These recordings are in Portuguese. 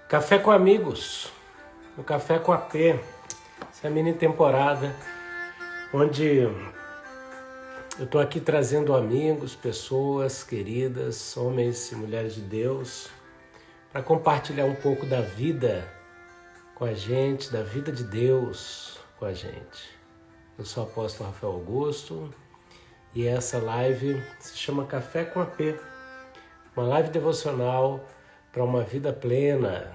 Café com amigos, o Café com AP, essa mini temporada onde eu estou aqui trazendo amigos, pessoas queridas, homens e mulheres de Deus, para compartilhar um pouco da vida com a gente, da vida de Deus com a gente. Eu sou o apóstolo Rafael Augusto e essa live se chama Café com AP, uma live devocional para uma vida plena.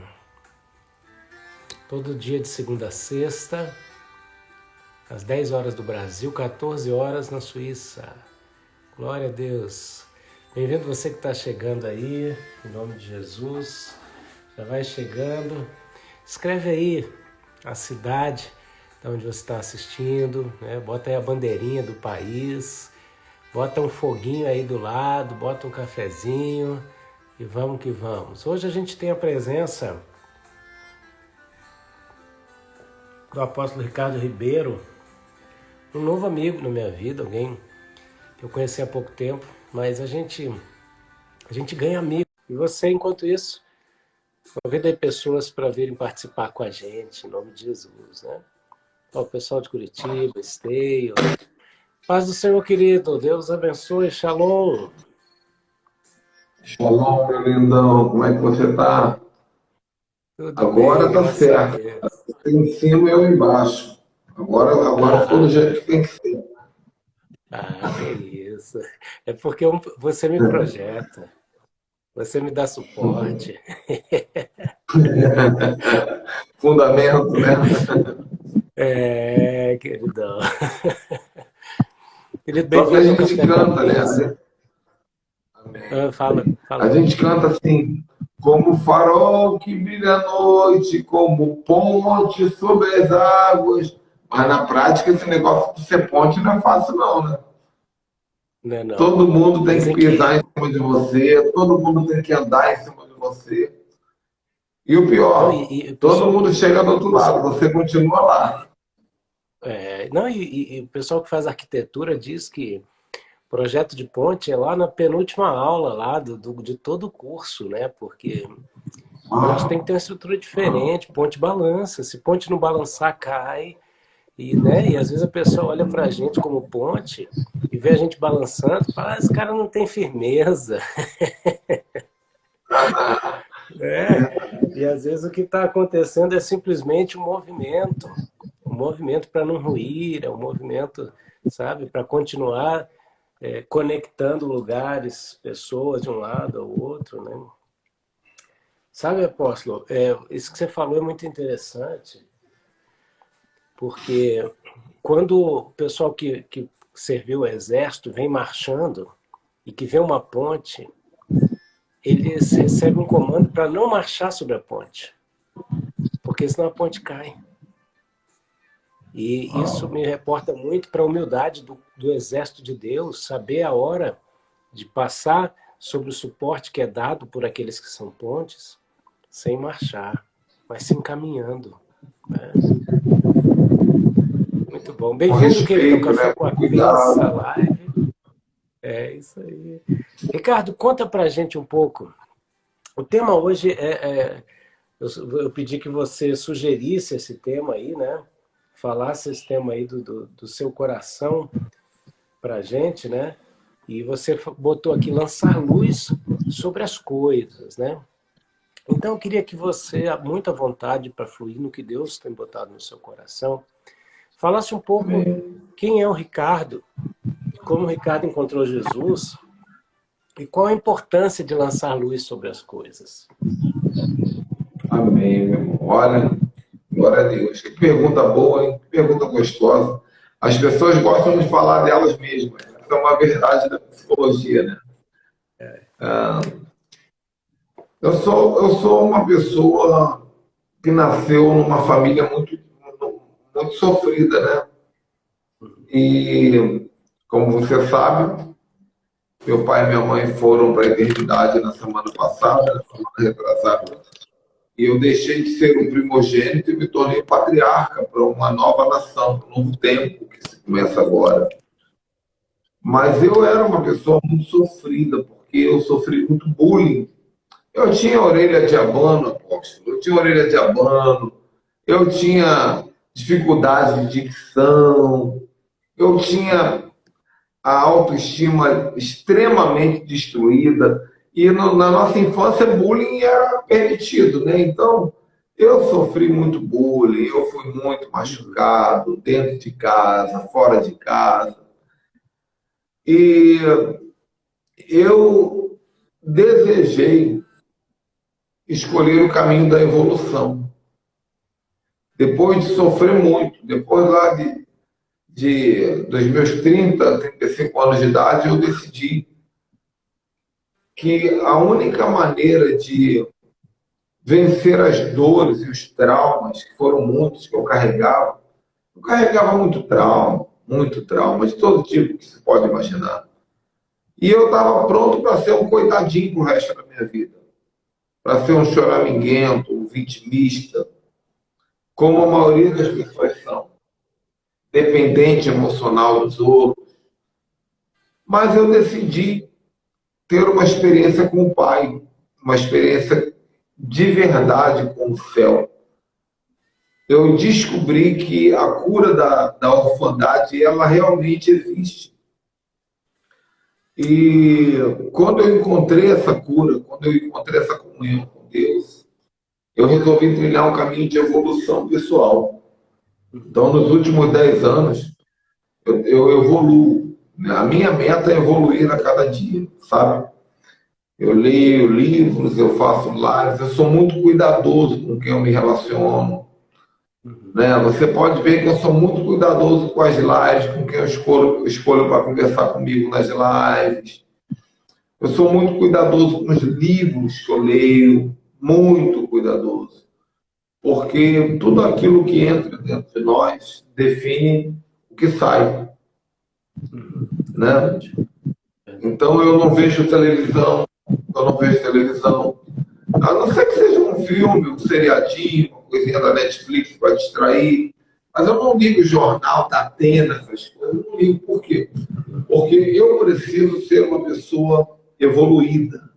Todo dia de segunda a sexta, às 10 horas do Brasil, 14 horas na Suíça. Glória a Deus. Bem-vindo você que está chegando aí, em nome de Jesus. Já vai chegando. Escreve aí a cidade de onde você está assistindo, né? Bota aí a bandeirinha do país, bota um foguinho aí do lado, bota um cafezinho e vamos que vamos. Hoje a gente tem a presença do apóstolo Ricardo Ribeiro, um novo amigo na minha vida, alguém que eu conheci há pouco tempo, mas a gente ganha amigo. E você, enquanto isso, convida aí pessoas para virem participar com a gente, em nome de Jesus, né? Ó, o pessoal de Curitiba, Esteio. Paz do Senhor, querido. Deus abençoe. Shalom. Shalom, meu lindão, como é que você tá? Tudo Agora bem, tá graças a certo. Deus. Você em cima e eu embaixo. Agora ficou do Ah, jeito que tem que ser. que isso. É porque você me projeta, você me dá suporte. Fundamento, né? É, queridão. Querido, Só que a bem-vindo ao gente Café com a canta, né? Peça. Fala, A fala. gente canta assim, como farol que brilha à noite, como ponte sobre as águas. Mas na prática esse negócio de ser ponte não é fácil não, né? Não é não. Todo mundo tem que Dizem que... pisar em cima de você, todo mundo tem que andar em cima de você. E o Não, pior, o todo pessoal mundo chega do outro que... lado, você continua lá. Não, e o pessoal que faz arquitetura diz que projeto de ponte é lá na penúltima aula lá de todo o curso, né? Porque ponte tem que ter uma estrutura diferente, ponte balança. Se ponte não balançar, cai. E, né? E às vezes a pessoa olha pra gente como ponte e vê a gente balançando e fala, esse cara não tem firmeza. É, e às vezes o que está acontecendo é simplesmente um movimento para não ruir, é um movimento, sabe, para continuar conectando lugares, pessoas de um lado ao outro, né? Sabe, apóstolo, isso que você falou é muito interessante, porque quando o pessoal que serviu o exército vem marchando e que vê uma ponte, eles recebem um comando para não marchar sobre a ponte, porque senão a ponte cai. E isso me reporta muito para a humildade do exército de Deus, saber a hora de passar sobre o suporte que é dado por aqueles que são pontes, sem marchar, mas se encaminhando, né? Muito bom. Com Bem-vindo, querido, ao respeito, Café né? com Com a Peça cuidado. Live. É isso aí. Ricardo, conta pra gente um pouco. O tema hoje eu pedi que você sugerisse esse tema aí, né? Falasse esse tema aí do seu coração pra gente, né? E você botou aqui lançar luz sobre as coisas, né? Então eu queria que você, muito à vontade para fluir no que Deus tem botado no seu coração, falasse um pouco quem é o Ricardo, como o Ricardo encontrou Jesus e qual a importância de lançar luz sobre as coisas. Amém, meu irmão. Olha, glória a Deus. Que pergunta boa, hein? Que pergunta gostosa. As pessoas gostam de falar delas mesmas. Essa é uma verdade da psicologia, né? Eu sou uma pessoa que nasceu numa família muito sofrida, né? E, como você sabe, meu pai e minha mãe foram para a eternidade na semana passada, na semana retrasada, e eu deixei de ser um primogênito e me tornei patriarca para uma nova nação, um novo tempo que se começa agora. Mas eu era uma pessoa muito sofrida, porque eu sofri muito bullying Eu tinha orelha de abano, apóstolo, eu tinha orelha de abano, eu tinha dificuldade de dicção, eu tinha a autoestima extremamente destruída. E na nossa infância, bullying era permitido, né? Então, eu sofri muito bullying, eu fui muito machucado, dentro de casa, fora de casa. E eu desejei escolher o caminho da evolução. Depois de sofrer muito, depois lá dos meus 35 anos de idade, eu decidi que a única maneira de vencer as dores e os traumas, que foram muitos que eu carregava muito trauma, de todo tipo que se pode imaginar. E eu estava pronto para ser um coitadinho pro resto da minha vida, para ser um choraminguento, um vitimista, como a maioria das pessoas são, dependente emocional dos outros. Mas eu decidi ter uma experiência com o Pai, uma experiência de verdade com o céu. Eu descobri que a cura da orfandade, ela realmente existe. E quando eu encontrei essa cura, quando eu encontrei essa comunhão com Deus, eu resolvi trilhar um caminho de evolução pessoal. Então, nos últimos 10 anos, eu evoluo. A minha meta é evoluir a cada dia, sabe? Eu leio livros, eu faço lives, eu sou muito cuidadoso com quem eu me relaciono. Né? Você pode ver que eu sou muito cuidadoso com as lives, com quem eu escolho para conversar comigo nas lives. Eu sou muito cuidadoso com os livros que eu leio, muito cuidadoso. Porque tudo aquilo que entra dentro de nós define o que sai. Né? Então eu não vejo televisão, a não ser que seja um filme, um seriadinho, uma coisinha da Netflix para distrair. Mas eu não ligo o jornal da Atena, essas coisas. Eu não ligo. Por quê? Porque eu preciso ser uma pessoa evoluída.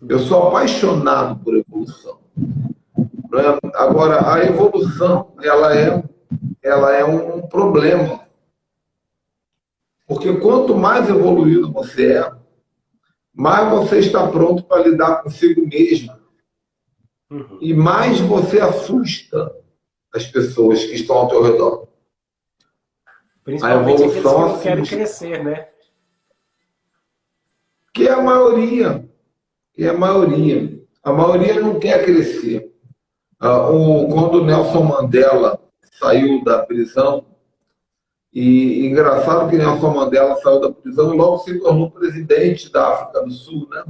Eu sou apaixonado por evolução. Agora, a evolução, ela é um problema. Porque quanto mais evoluído você é, mais você está pronto para lidar consigo mesmo. E mais você assusta as pessoas que estão ao teu redor. Principalmente aqueles que não querem crescer, né? Que é a maioria. A maioria não quer crescer. Quando o Nelson Mandela saiu da prisão, e engraçado que Nelson Mandela saiu da prisão e logo se tornou presidente da África do Sul, né?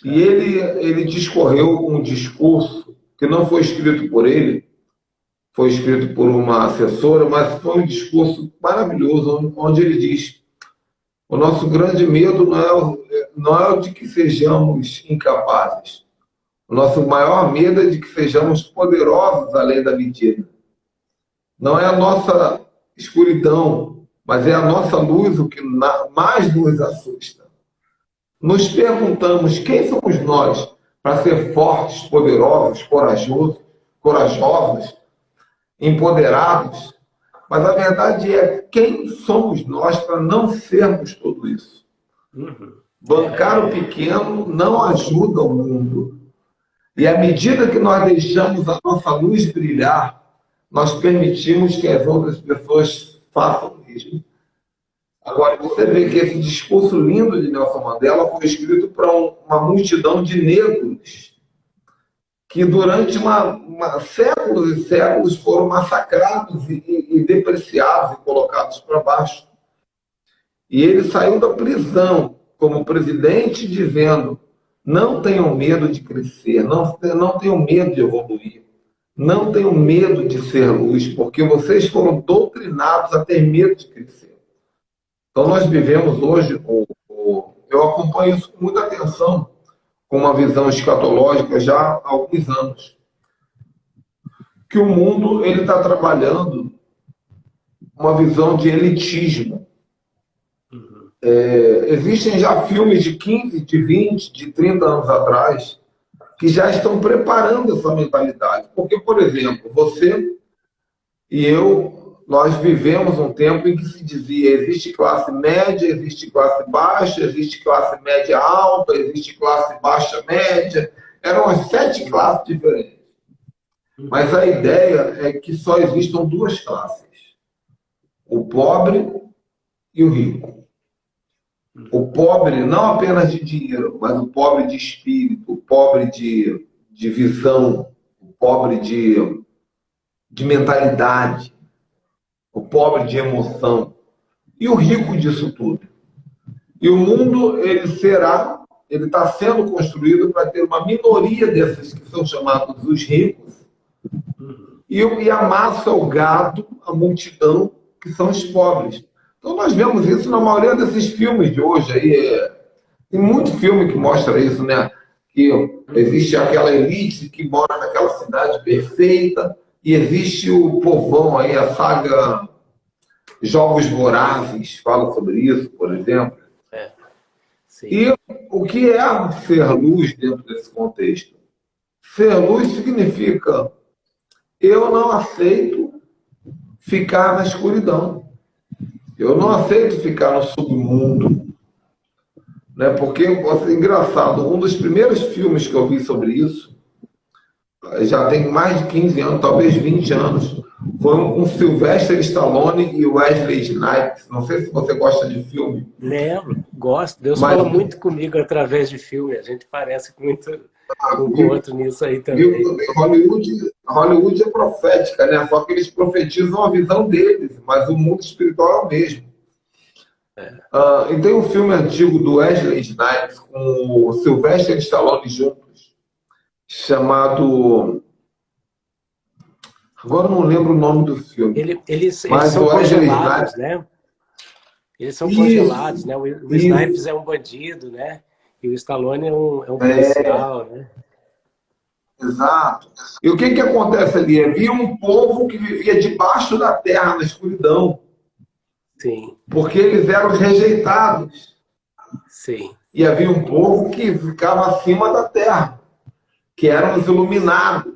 E ele discorreu um discurso que não foi escrito por ele, foi escrito por uma assessora, mas foi um discurso maravilhoso, onde ele diz: o nosso grande medo não é o de que sejamos incapazes. O nosso maior medo é de que sejamos poderosos além da medida. Não é a nossa escuridão, mas é a nossa luz o que mais nos assusta. Nos perguntamos quem somos nós para ser fortes, poderosos, corajosos, empoderados, mas a verdade é quem somos nós para não sermos tudo isso. Bancar o pequeno não ajuda o mundo. E à medida que nós deixamos a nossa luz brilhar, nós permitimos que as outras pessoas façam o mesmo. Agora, você vê que esse discurso lindo de Nelson Mandela foi escrito para uma multidão de negros que durante séculos e séculos foram massacrados e depreciados e colocados para baixo. E ele saiu da prisão como presidente dizendo: não tenham medo de crescer, não tenham medo de evoluir, não tenham medo de ser luz, porque vocês foram doutrinados a ter medo de crescer. Então nós vivemos hoje, eu acompanho isso com muita atenção, com uma visão escatológica já há alguns anos, que o mundo ele está trabalhando uma visão de elitismo. Existem já filmes de 15, de 20, de 30 anos atrás que já estão preparando essa mentalidade. Porque, por exemplo, você e eu, nós vivemos um tempo em que se dizia existe classe média, existe classe baixa, existe classe média alta, existe classe baixa média. Eram as 7 classes diferentes. Mas a ideia é que só existam 2 classes: o pobre e o rico. O pobre não apenas de dinheiro, mas o pobre de espírito, o pobre de visão, o pobre de mentalidade, o pobre de emoção e o rico disso tudo. E o mundo, ele está sendo construído para ter uma minoria desses que são chamados os ricos e a massa, o gado, a multidão, que são os pobres. Então nós vemos isso na maioria desses filmes de hoje. Aí, tem muito filme que mostra isso, né? Que existe aquela elite que mora naquela cidade perfeita e existe o povão aí, a saga Jogos Vorazes fala sobre isso, por exemplo. Sim. E o que é ser luz dentro desse contexto? Ser luz significa eu não aceito ficar na escuridão. Eu não aceito ficar no submundo. Né? Porque, engraçado, um dos primeiros filmes que eu vi sobre isso, já tem mais de 15 anos, talvez 20 anos, foi com Sylvester Stallone e Wesley Snipes. Não sei se você gosta de filme. Lembro, gosto. Deus fala muito comigo através de filme. A gente parece muito um com o outro nisso aí também. Hollywood é profética, né? Só que eles profetizam a visão deles, mas o mundo espiritual é o mesmo. E tem um filme antigo do Wesley Snipes com o Sylvester Stallone juntos, chamado... Agora eu não lembro o nome do filme. Eles são congelados, né? Eles são congelados, né? O Snipes é um bandido, né? E o Stallone é um policial, né? Exato. E o que acontece ali? Havia um povo que vivia debaixo da terra, na escuridão. Sim. Porque eles eram rejeitados. Sim. E havia um povo que ficava acima da terra, que eram os iluminados.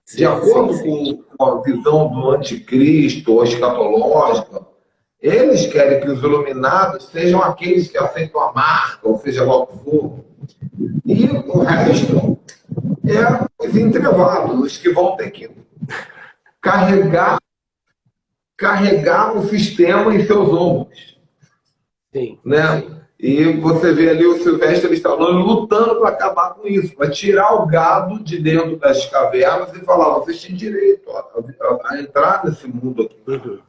Sim, de acordo com a visão do anticristo ou escatológica, eles querem que os iluminados sejam aqueles que aceitam a marca, ou seja lá o que for. E o resto é os entrevados, os que vão ter que carregar o sistema em seus ombros. Sim. Né? Sim. E você vê ali o Sylvester Stallone lutando para acabar com isso, para tirar o gado de dentro das cavernas e falar, vocês têm direito a entrar nesse mundo aqui. Uhum.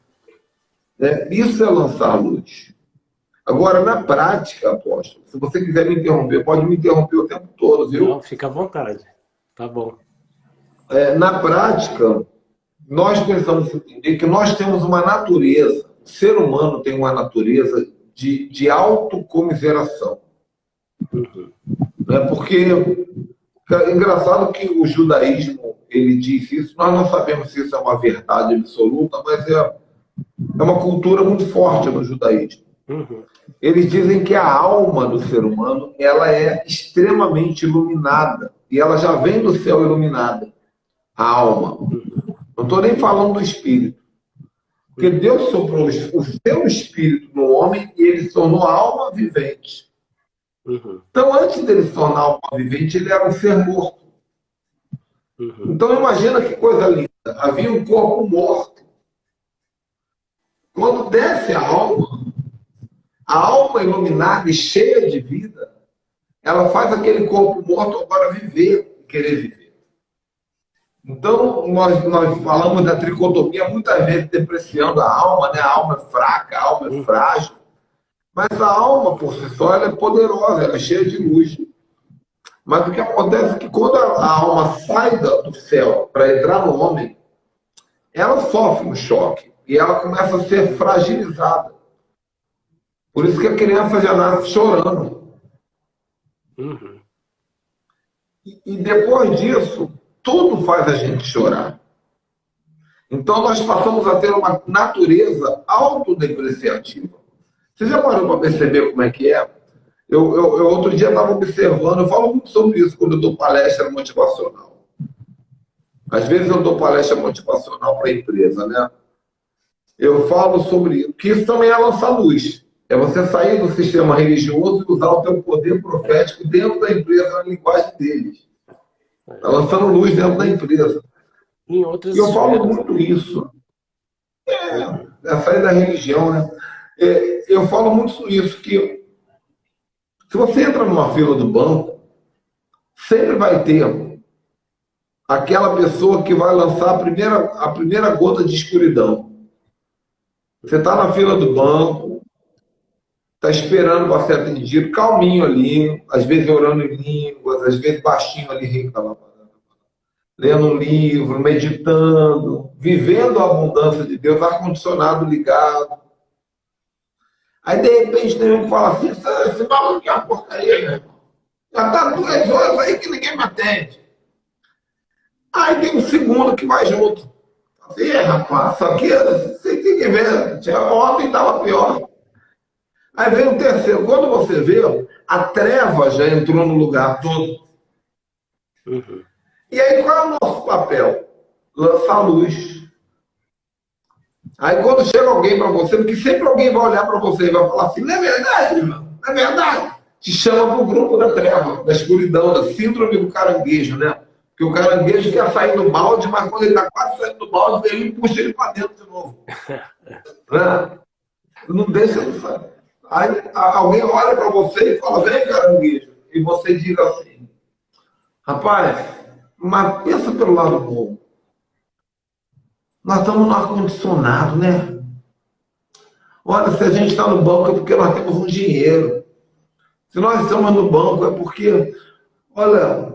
Isso é lançar a luz. Agora, na prática, apóstolo, se você quiser me interromper, pode me interromper o tempo todo, viu? Não, fica à vontade. Tá bom. Na prática, nós precisamos entender que nós temos uma natureza, o ser humano tem uma natureza de autocomiseração. Uhum. Porque é engraçado que o judaísmo, ele diz isso, nós não sabemos se isso é uma verdade absoluta, mas é uma cultura muito forte no judaísmo. Uhum. Eles dizem que a alma do ser humano, ela é extremamente iluminada, e ela já vem do céu iluminada, a alma. Não estou nem falando do espírito. Porque Deus soprou o seu espírito no homem e ele se tornou a alma vivente. Uhum. Então, antes dele se tornar alma vivente, ele era um ser morto. Uhum. Então, imagina que coisa linda. Havia um corpo morto. Quando desce a alma iluminada e cheia de vida, ela faz aquele corpo morto agora viver, querer viver. Então, nós falamos da tricotomia muitas vezes depreciando a alma, né? A alma é fraca, a alma é frágil. Mas a alma, por si só, ela é poderosa, ela é cheia de luz. Mas o que acontece é que quando a alma sai do céu para entrar no homem, ela sofre um choque e ela começa a ser fragilizada. Por isso que a criança já nasce chorando. Uhum. E depois disso, tudo faz a gente chorar. Então nós passamos a ter uma natureza autodepreciativa. Você já parou para perceber como é que é? Eu outro dia estava observando, eu falo muito sobre isso quando eu dou palestra motivacional. Às vezes eu dou palestra motivacional para a empresa, né? Eu falo sobre isso, que isso também é lançar luz. É você sair do sistema religioso e usar o teu poder profético dentro da empresa, na linguagem deles. Está lançando luz dentro da empresa. Em outras E eu falo esferas. muito isso. É sair da religião, né? Eu falo muito isso, que se você entra numa fila do banco, sempre vai ter aquela pessoa que vai lançar a primeira gota de escuridão. Você está na fila do banco, está esperando para ser atendido, calminho ali, às vezes orando em línguas, às vezes baixinho ali, lendo um livro, meditando, vivendo a abundância de Deus, ar-condicionado ligado. Aí, de repente, tem um que fala assim, esse maluco é uma porcaria, meu irmão. Já está 2 horas aí que ninguém me atende. Aí tem um segundo que vai junto. Assim, rapaz, isso aqui, você tem que ver, ontem estava pior. Aí vem o terceiro. Quando você vê, a treva já entrou no lugar todo. Uhum. E aí, qual é o nosso papel? Lançar luz. Aí, quando chega alguém para você, porque sempre alguém vai olhar para você e vai falar assim, não é verdade, irmão? Não é verdade? Te chama para o grupo da treva, da escuridão, da síndrome do caranguejo, né? Porque o caranguejo quer sair do balde, mas quando ele está quase saindo do balde, ele puxa ele para dentro de novo. Né? Não deixa ele sair. Aí alguém olha para você e fala, vem, caranguejo. E você diz assim, rapaz, mas pensa pelo lado bom. Nós estamos no ar-condicionado, né? Olha, se a gente está no banco é porque nós temos um dinheiro. Se nós estamos no banco é porque, olha,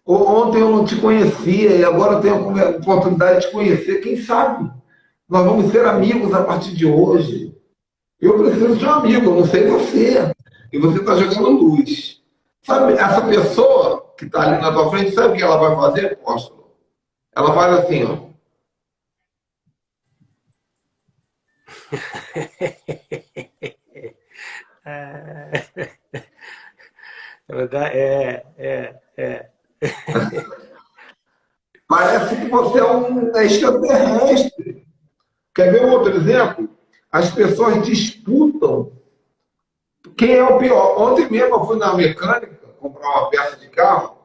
ontem eu não te conhecia e agora eu tenho a oportunidade de te conhecer. Quem sabe? Nós vamos ser amigos a partir de hoje. Eu preciso de um amigo, eu não sei você. E você está jogando luz. Sabe, essa pessoa que está ali na tua frente, sabe o que ela vai fazer, apóstolo? Ela faz assim, ó. Parece que você é um extraterrestre. Quer ver um outro exemplo? As pessoas disputam quem é o pior. Ontem mesmo eu fui na mecânica comprar uma peça de carro.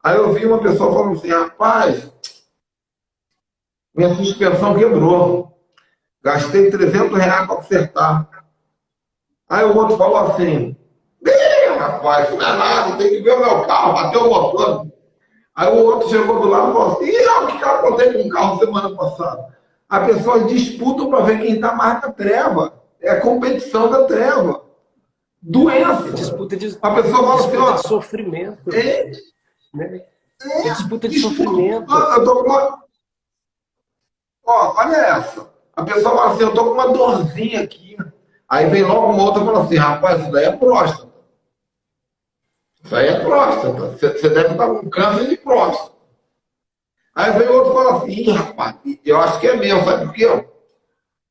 Aí eu vi uma pessoa falando assim, rapaz, minha suspensão quebrou. Gastei R$ 300 para consertar. Aí o outro falou assim, rapaz, isso não é nada, tem que ver o meu carro, bateu o motor. Aí o outro chegou do lado e falou assim, o que eu contei com o carro semana passada? As pessoas disputam para ver quem está mais na treva. É a competição da treva. Doença. A pessoa fala assim, ó, de sofrimento. Né? Disputa de disputa. sofrimento. Eu tô com uma... Ó, olha essa. A pessoa fala assim, eu tô com uma dorzinha aqui. Aí vem logo uma outra e fala assim, rapaz, isso daí é próstata. Isso aí é próstata. Você deve estar com câncer de próstata. Aí vem outro e fala assim, ih, rapaz, eu acho que é meu, sabe por quê?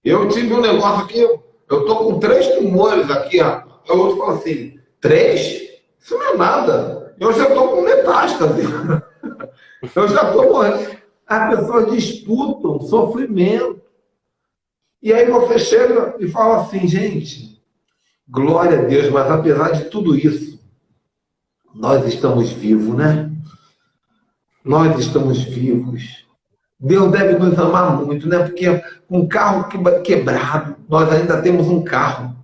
Eu tive um negócio aqui, eu tô com 3 tumores aqui, rapaz. Aí o outro fala assim, 3? Isso não é nada. Eu já tô com metástase. Eu já tô morrendo. As pessoas disputam sofrimento. E aí você chega e fala assim, gente, glória a Deus, mas apesar de tudo isso, nós estamos vivos, né? Nós estamos vivos. Deus deve nos amar muito, né? Porque com um carro quebrado, nós ainda temos um carro.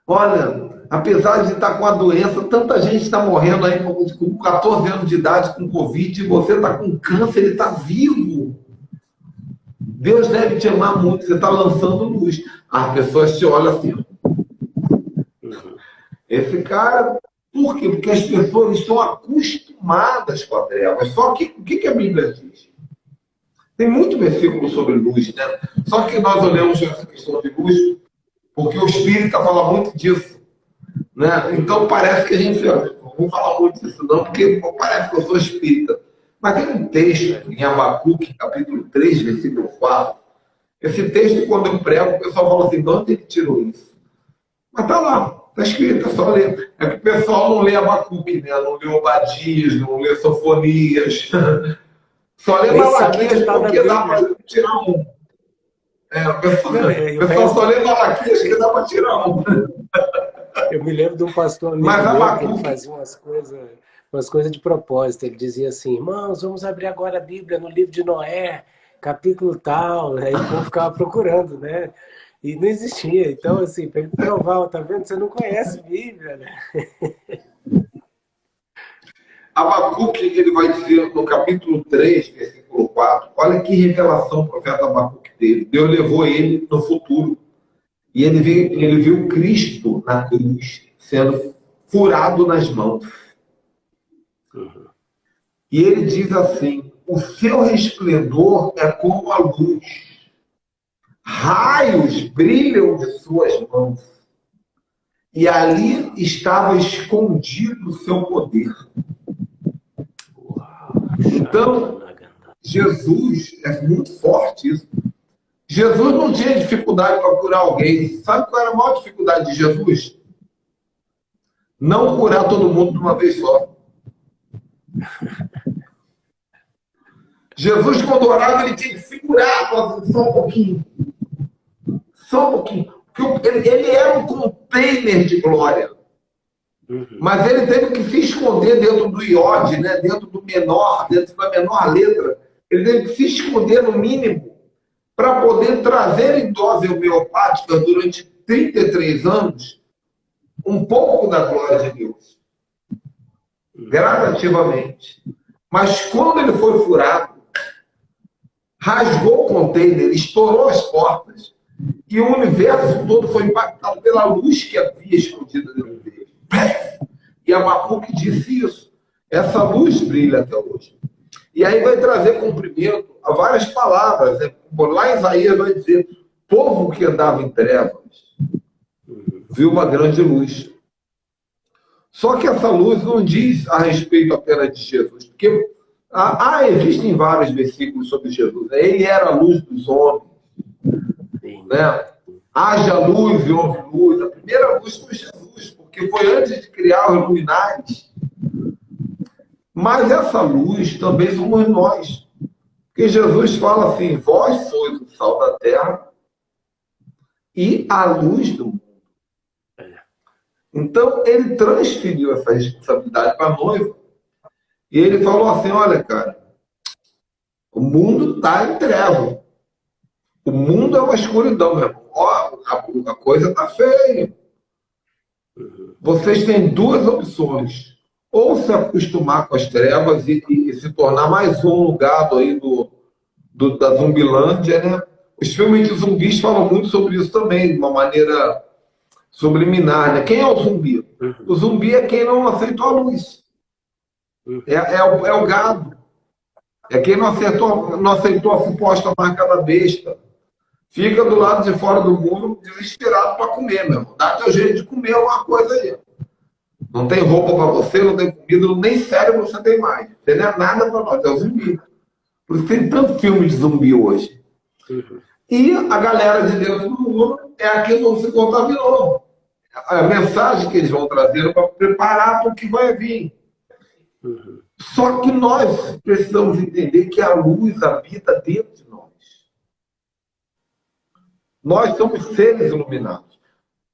Olha, apesar de estar com a doença, tanta gente está morrendo aí com 14 anos de idade com Covid, e você está com câncer, ele está vivo. Deus deve te amar muito, você está lançando luz. As pessoas te olham assim. Esse cara, por quê? Porque as pessoas estão acostumadas com a treva. Só que o que a Bíblia diz? Tem muito versículo sobre luz, né? Só que nós olhamos essa questão de luz porque o Espírito fala muito disso, né? Então parece que a gente não vou falar muito disso não, porque parece que eu sou espírita. Mas tem um texto em Abacuque, capítulo 3, versículo 4. Esse texto, quando eu prego, o pessoal fala assim, de onde ele tirou isso? Mas está lá, está escrito, é só ler. É que o pessoal não lê Abacuque, né? Não lê Obadias, não lê Sofonias. Só lê Nem sabe onde Malaquias está na porque dá Bíblia. para tirar um. O pessoal, Não, o pessoal só lê Malaquias que dá para tirar um. eu me lembro de um pastor amigo Mas meu que ele Abacuque, fazia umas coisas de propósito. Ele dizia assim, irmãos, vamos abrir agora a Bíblia no livro de Noé, capítulo tal. Aí o povo ficava procurando, né? E não existia. Então, assim, para ele provar, tá vendo? Você não conhece Bíblia, né? Abacuque, ele vai dizer no capítulo 3, versículo 4, olha que revelação o profeta Abacuque teve. Deus levou ele no futuro. E ele viu Cristo na cruz, sendo furado nas mãos. E ele diz assim, o seu resplendor é como a luz. Raios brilham de suas mãos. E ali estava escondido o seu poder. Então, Jesus, é muito forte isso. Jesus não tinha dificuldade para curar alguém. Sabe qual era a maior dificuldade de Jesus? Não curar todo mundo de uma vez só. Jesus, quando orava, ele tinha que segurar só um pouquinho. Só um pouquinho. Porque ele era um container de glória. Mas ele teve que se esconder dentro do iode, né? Dentro do menor, dentro da menor letra. Ele teve que se esconder no mínimo para poder trazer em dose homeopática durante 33 anos um pouco da glória de Deus. Gradativamente. Mas quando ele foi furado, rasgou o container, estourou as portas e o universo todo foi impactado pela luz que havia escondida dentro dele. E Abacuque disse isso. Essa luz brilha até hoje. E aí vai trazer cumprimento a várias palavras. Né? Lá em Isaías vai dizer, povo que andava em trevas viu uma grande luz. Só que essa luz não diz a respeito apenas de Jesus, porque existem vários versículos sobre Jesus. Né? Ele era a luz dos homens. Né? Haja luz e houve luz. A primeira luz foi Jesus, porque foi antes de criar os luminares. Mas essa luz também somos nós. Porque Jesus fala assim, vós sois o sal da terra e a luz do mundo. Então, ele transferiu essa responsabilidade para a noiva. E ele falou assim, olha, cara, o mundo está em treva. O mundo é uma escuridão, meu irmão. Ó, a coisa está feia. Vocês têm duas opções. Ou se acostumar com as trevas e se tornar mais um lugar aí da Zumbilândia, né? Os filmes de zumbis falam muito sobre isso também, de uma maneira subliminar, né? Quem é o zumbi? O zumbi é quem não aceitou a luz. É o gado. É quem não aceitou a suposta marca da besta. Fica do lado de fora do muro, desesperado para comer, meu irmão. Dá teu jeito de comer alguma coisa aí. Não tem roupa para você, não tem comida, nem cérebro você tem mais. Você não é nada para nós, é o zumbi. Por isso tem tanto filme de zumbi hoje. E a galera de dentro do muro é a que não se contaminou. A mensagem que eles vão trazer é para preparar para o que vai vir. Só que nós precisamos entender que a luz habita dentro de nós. Nós somos seres iluminados.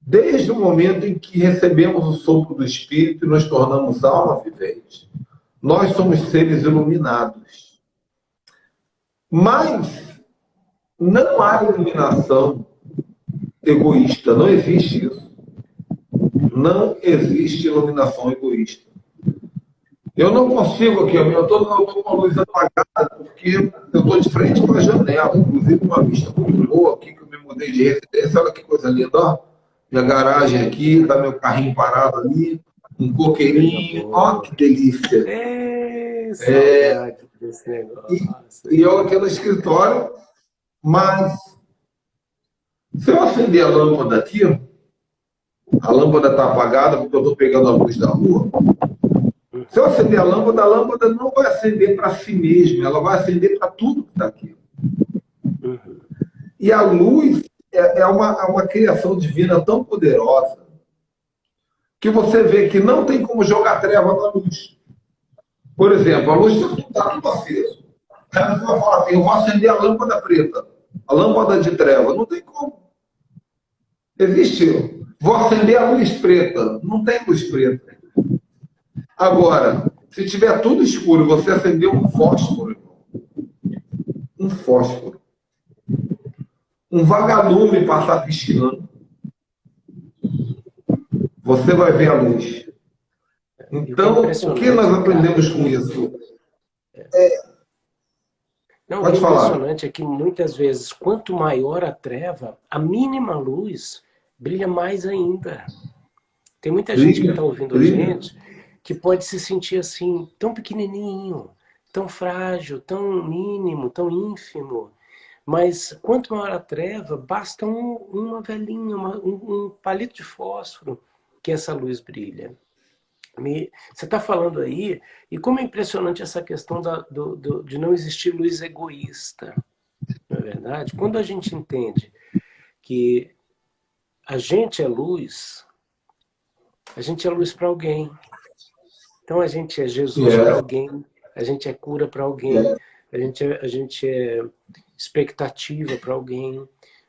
Desde o momento em que recebemos o sopro do Espírito e nos tornamos alma vivente, nós somos seres iluminados. Mas não há iluminação egoísta, não existe isso. Não existe iluminação egoísta. Eu não consigo aqui, eu estou com a luz apagada porque eu estou de frente para a janela, inclusive uma vista muito boa aqui, que eu me mudei de residência, olha que coisa linda, ó. Minha garagem aqui, tá meu carrinho parado ali, um coqueirinho, ó que delícia. Saudade desse negócio. E eu aqui no escritório, mas se eu acender a lâmpada aqui, a lâmpada está apagada porque eu estou pegando a luz da rua. Se eu acender a lâmpada não vai acender para si mesma, ela vai acender para tudo que está aqui. E a luz é uma criação divina tão poderosa que você vê que não tem como jogar treva na luz. Por exemplo, a luz está tudo aceso. Aí você vai falar assim, eu vou acender a lâmpada preta, a lâmpada de treva. Não tem como. Existe. Vou acender a luz preta. Não tem luz preta. Agora, se tiver tudo escuro, você acender um fósforo, um fósforo, um vagalume passar piscando, você vai ver a luz. Então, o que nós aprendemos com isso? Não, o que é Pode falar. impressionante é que muitas vezes, quanto maior a treva, a mínima luz brilha mais ainda. Tem muita gente que está ouvindo a gente que pode se sentir assim, tão pequenininho, tão frágil, tão mínimo, tão ínfimo. Mas quanto maior a treva, basta uma velhinha, um palito de fósforo que essa luz brilha. Você está falando aí, e como é impressionante essa questão de não existir luz egoísta, não é verdade? Quando a gente entende que a gente é luz para alguém. Então a gente é Jesus para alguém, a gente é cura para alguém, a gente é expectativa para alguém.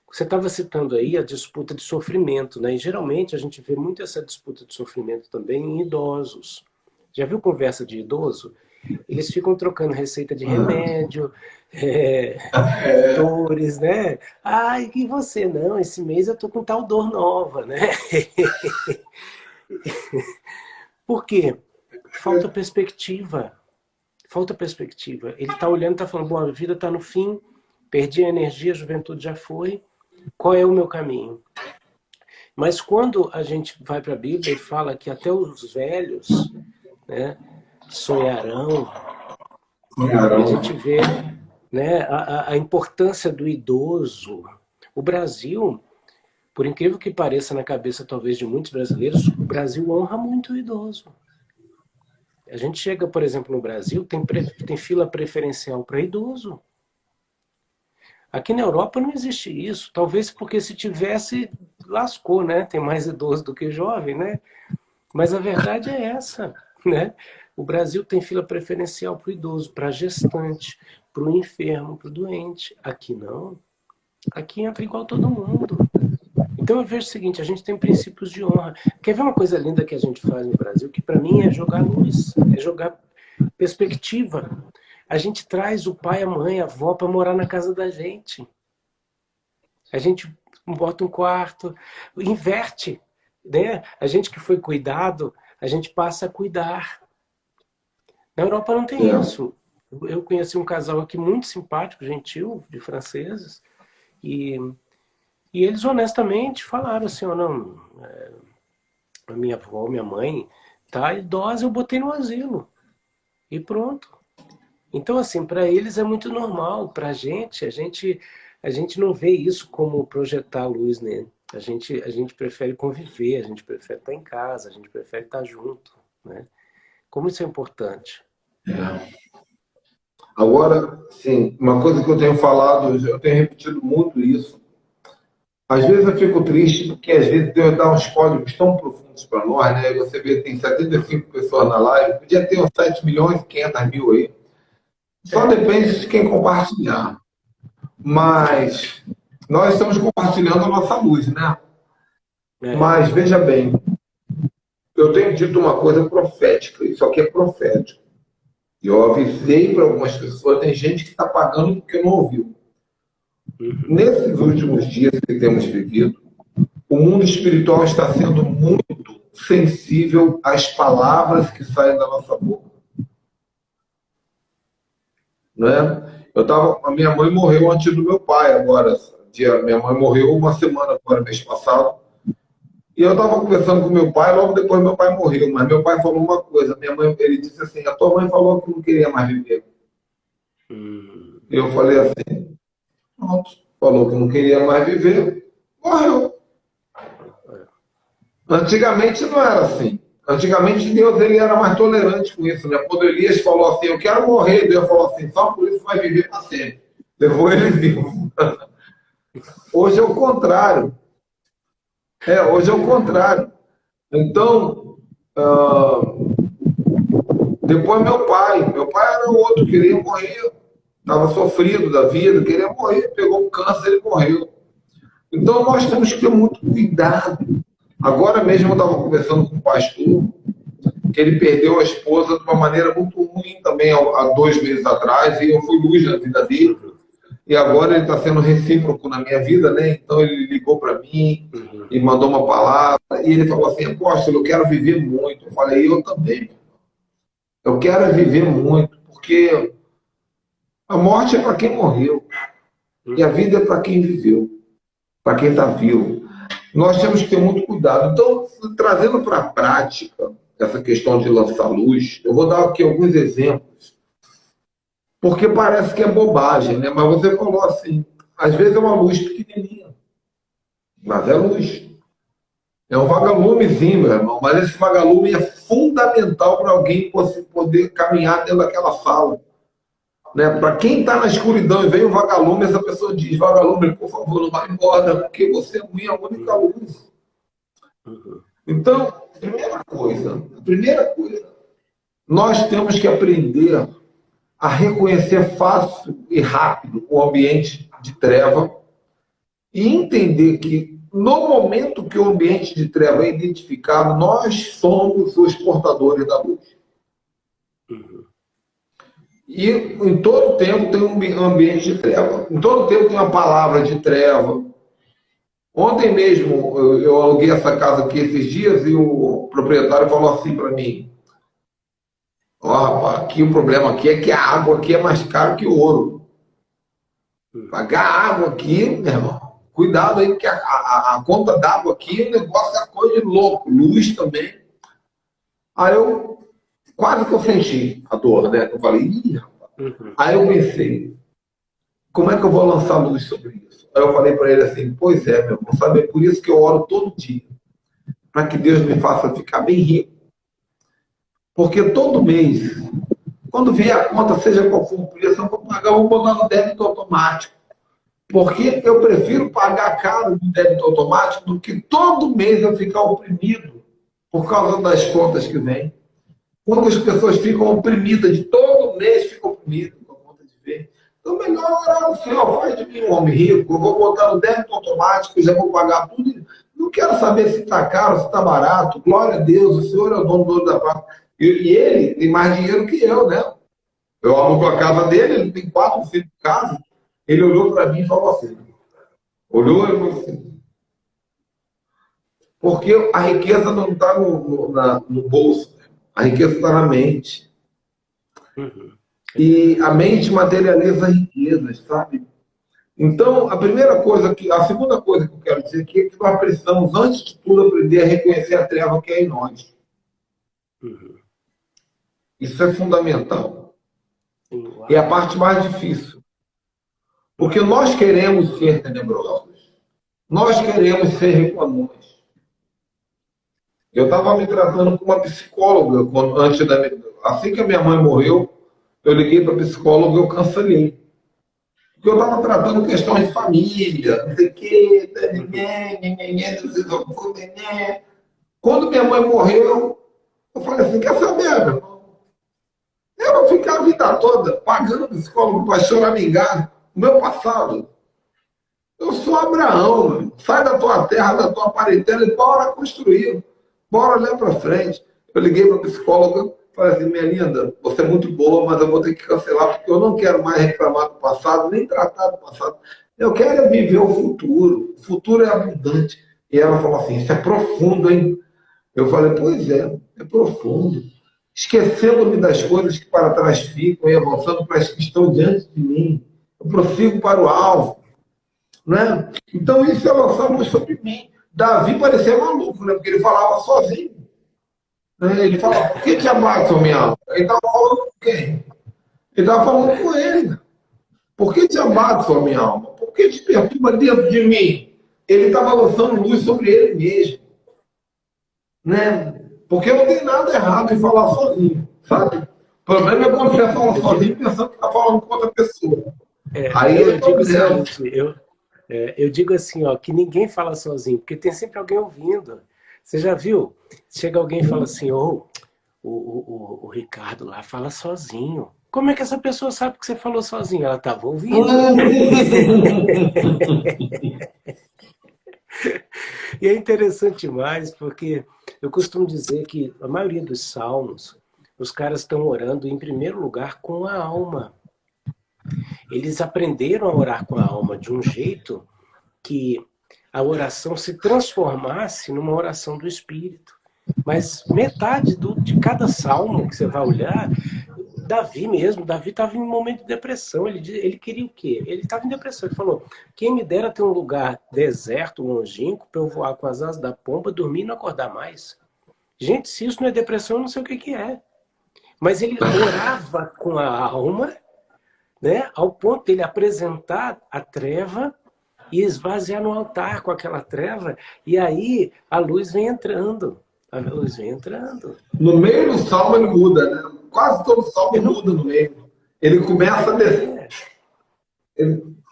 Você estava citando aí a disputa de sofrimento, né? E geralmente a gente vê muito essa disputa de sofrimento também em idosos. Já viu conversa de idoso? Eles ficam trocando receita de remédio, dores, né? Ai, e você? Não, esse mês eu tô com tal dor nova, né? Por quê? Falta perspectiva. Falta perspectiva. Ele está olhando, está falando, bom, a vida está no fim, perdi a energia, a juventude já foi. Qual é o meu caminho? Mas quando a gente vai para a Bíblia e fala que até os velhos, né, sonharão, e a gente vê, né, a importância do idoso. O Brasil, por incrível que pareça na cabeça talvez de muitos brasileiros, o Brasil honra muito o idoso. A gente chega, por exemplo, no Brasil, tem fila preferencial para idoso. Aqui na Europa não existe isso. Talvez porque se tivesse, lascou, né? Tem mais idoso do que jovem, né? Mas a verdade é essa, né? O Brasil tem fila preferencial para o idoso, para a gestante, para o enfermo, para o doente. Aqui não. Aqui entra igual todo mundo. Então eu vejo o seguinte, a gente tem princípios de honra. Quer ver uma coisa linda que a gente faz no Brasil? Que para mim é jogar luz, é jogar perspectiva. A gente traz o pai, a mãe, a avó para morar na casa da gente. A gente bota um quarto, inverte, né? A gente que foi cuidado, a gente passa a cuidar. Na Europa não tem isso. Eu conheci um casal aqui muito simpático, gentil, de franceses, e eles honestamente falaram assim, oh, não, a minha avó, minha mãe, tá idosa, eu botei no asilo. E pronto. Então, assim, para eles é muito normal. Para a gente não vê isso como projetar luz, né? A gente prefere conviver, a gente prefere estar em casa, a gente prefere estar junto, né? Como isso é importante. Agora, sim, uma coisa que eu tenho falado, eu tenho repetido muito isso. Às vezes eu fico triste porque às vezes Deus dá uns códigos tão profundos para nós, né? E você vê, tem 75 pessoas na live, podia ter uns 7 milhões e 500 mil aí. Só depende de quem compartilhar. Mas nós estamos compartilhando a nossa luz, né? Mas veja bem, eu tenho dito uma coisa profética, isso aqui é profético. E eu avisei para algumas pessoas, tem gente que está pagando porque não ouviu. Nesses últimos dias que temos vivido, o mundo espiritual está sendo muito sensível às palavras que saem da nossa boca. Né? A minha mãe morreu antes do meu pai agora. Minha mãe morreu uma semana agora, mês passado. E eu estava conversando com meu pai, logo depois meu pai morreu. Mas meu pai falou uma coisa. Minha mãe, ele disse assim, a tua mãe falou que não queria mais viver. Eu falei assim, pronto. Falou que não queria mais viver, morreu. Antigamente não era assim. Antigamente Deus ele era mais tolerante com isso, né? Quando Elias falou assim, eu quero morrer, Deus falou assim, só por isso vai viver para sempre. Levou ele vivo. Hoje é o contrário. Hoje é o contrário. Então, Ah, depois meu pai. Meu pai era outro, queria morrer. Estava sofrido da vida, queria morrer. Pegou um câncer e morreu. Então nós temos que ter muito cuidado. Agora mesmo eu estava conversando com o pastor, que ele perdeu a esposa de uma maneira muito ruim também há 2 meses atrás, e eu fui luz na vida dele. E agora ele está sendo recíproco na minha vida, né? Então ele ligou para mim e mandou uma palavra, e ele falou assim: apóstolo, eu quero viver muito. Eu falei: eu também. Eu quero viver muito, porque a morte é para quem morreu, e a vida é para quem viveu, para quem está vivo. Nós temos que ter muito cuidado. Então, trazendo para a prática essa questão de lançar luz, eu vou dar aqui alguns exemplos, porque parece que é bobagem, né? Mas você falou assim, às vezes é uma luz pequenininha, mas é luz. É um vagalumezinho, meu irmão, mas esse vagalume é fundamental para alguém poder caminhar dentro daquela sala. Né? Para quem está na escuridão e vem o vagalume, essa pessoa diz: vagalume, por favor, não vai embora, porque você é a única luz. Então, primeira coisa, nós temos que aprender a reconhecer fácil e rápido o ambiente de treva e entender que no momento que o ambiente de treva é identificado, nós somos os portadores da luz. E em todo tempo tem um ambiente de treva. Em todo tempo tem uma palavra de treva. Ontem mesmo eu aluguei essa casa aqui esses dias e o proprietário falou assim para mim: ó, rapaz, aqui o problema aqui é que a água aqui é mais cara que o ouro. Pagar água aqui, meu irmão, cuidado aí, porque a conta d'água aqui, o negócio é coisa de louco. Luz também. Aí eu quase que eu senti a dor, né? Eu falei: ih, rapaz. Aí eu pensei: como é que eu vou lançar luz sobre isso? Aí eu falei para ele assim: pois é, meu irmão, sabe, é por isso que eu oro todo dia, para que Deus me faça ficar bem rico. Porque todo mês, quando vier a conta, seja qual for o preço, eu vou pagar, eu vou botar no débito automático. Porque eu prefiro pagar caro no débito automático do que todo mês eu ficar oprimido por causa das contas que vêm. Quantas pessoas ficam oprimidas, de todo mês ficam oprimidas com a conta de ver. Então, melhor orar ao Senhor: faz de mim um homem rico, eu vou botar no débito automático, já vou pagar tudo. Não quero saber se está caro, se está barato. Glória a Deus, o Senhor é o dono da paz. E ele tem mais dinheiro que eu, né? Eu alugo a casa dele, ele tem 4, 5 casas. Ele olhou para mim e falou assim: olhou e falou assim, porque a riqueza não está no bolso, a riqueza está na mente. E a mente materializa riquezas, sabe? Então, a segunda coisa que eu quero dizer aqui é que nós precisamos, antes de tudo, aprender a reconhecer a treva que é em nós. Isso é fundamental. E é a parte mais difícil. Porque nós queremos ser tenebrosos. Nós queremos ser reclamões. Eu estava me tratando com uma psicóloga, assim que a minha mãe morreu, eu liguei para a psicóloga e eu cancelei. Porque eu estava tratando questões de família, não sei o quê, quando minha mãe morreu, eu falei assim: quer saber, meu irmão? Eu vou ficar a vida toda pagando psicólogo para choramingar o meu passado. Eu sou Abraão, mano. Sai da tua terra, da tua parentela e bora construir. Bora olhar para frente. Eu liguei para a psicóloga, falei assim: minha linda, você é muito boa, mas eu vou ter que cancelar, porque eu não quero mais reclamar do passado, nem tratar do passado. Eu quero viver o futuro. O futuro é abundante. E ela falou assim: isso é profundo, hein? Eu falei: pois é profundo. Esquecendo-me das coisas que para trás ficam e avançando para as que estão diante de mim. Eu prossigo para o alvo. Né? Então isso é lançar luz sobre mim. Davi parecia maluco, né? Porque ele falava sozinho. Né? Ele falava: por que te abates, minha alma? Ele estava falando com quem? Ele estava falando com ele. Por que te abates, minha alma? Por que te perturba dentro de mim? Ele estava lançando luz sobre ele mesmo. Né? Porque não tem nada errado em falar sozinho, sabe? O problema é quando você fala sozinho pensando que está falando com outra pessoa. Aí eu digo o seguinte, eu digo assim, ó, que ninguém fala sozinho, porque tem sempre alguém ouvindo. Você já viu? Chega alguém e fala assim, o Ricardo lá fala sozinho. Como é que essa pessoa sabe que você falou sozinho? Ela estava ouvindo. E é interessante demais, porque eu costumo dizer que a maioria dos salmos, os caras estão orando, em primeiro lugar, com a alma. Eles aprenderam a orar com a alma de um jeito que a oração se transformasse numa oração do Espírito. Mas metade de cada salmo que você vai olhar, Davi mesmo, Davi estava em um momento de depressão. Ele queria o quê? Ele estava em depressão. Ele falou, quem me dera ter um lugar deserto, longínquo, para eu voar com as asas da pomba, dormir e não acordar mais. Gente, se isso não é depressão, eu não sei o que é. Mas ele orava com a alma, né, ao ponto de ele apresentar a treva e esvaziar no altar com aquela treva, e aí a luz vem entrando. A luz vem entrando. No meio do salmo ele muda, né? Quase todo salmo muda no meio. Ele começa a descer.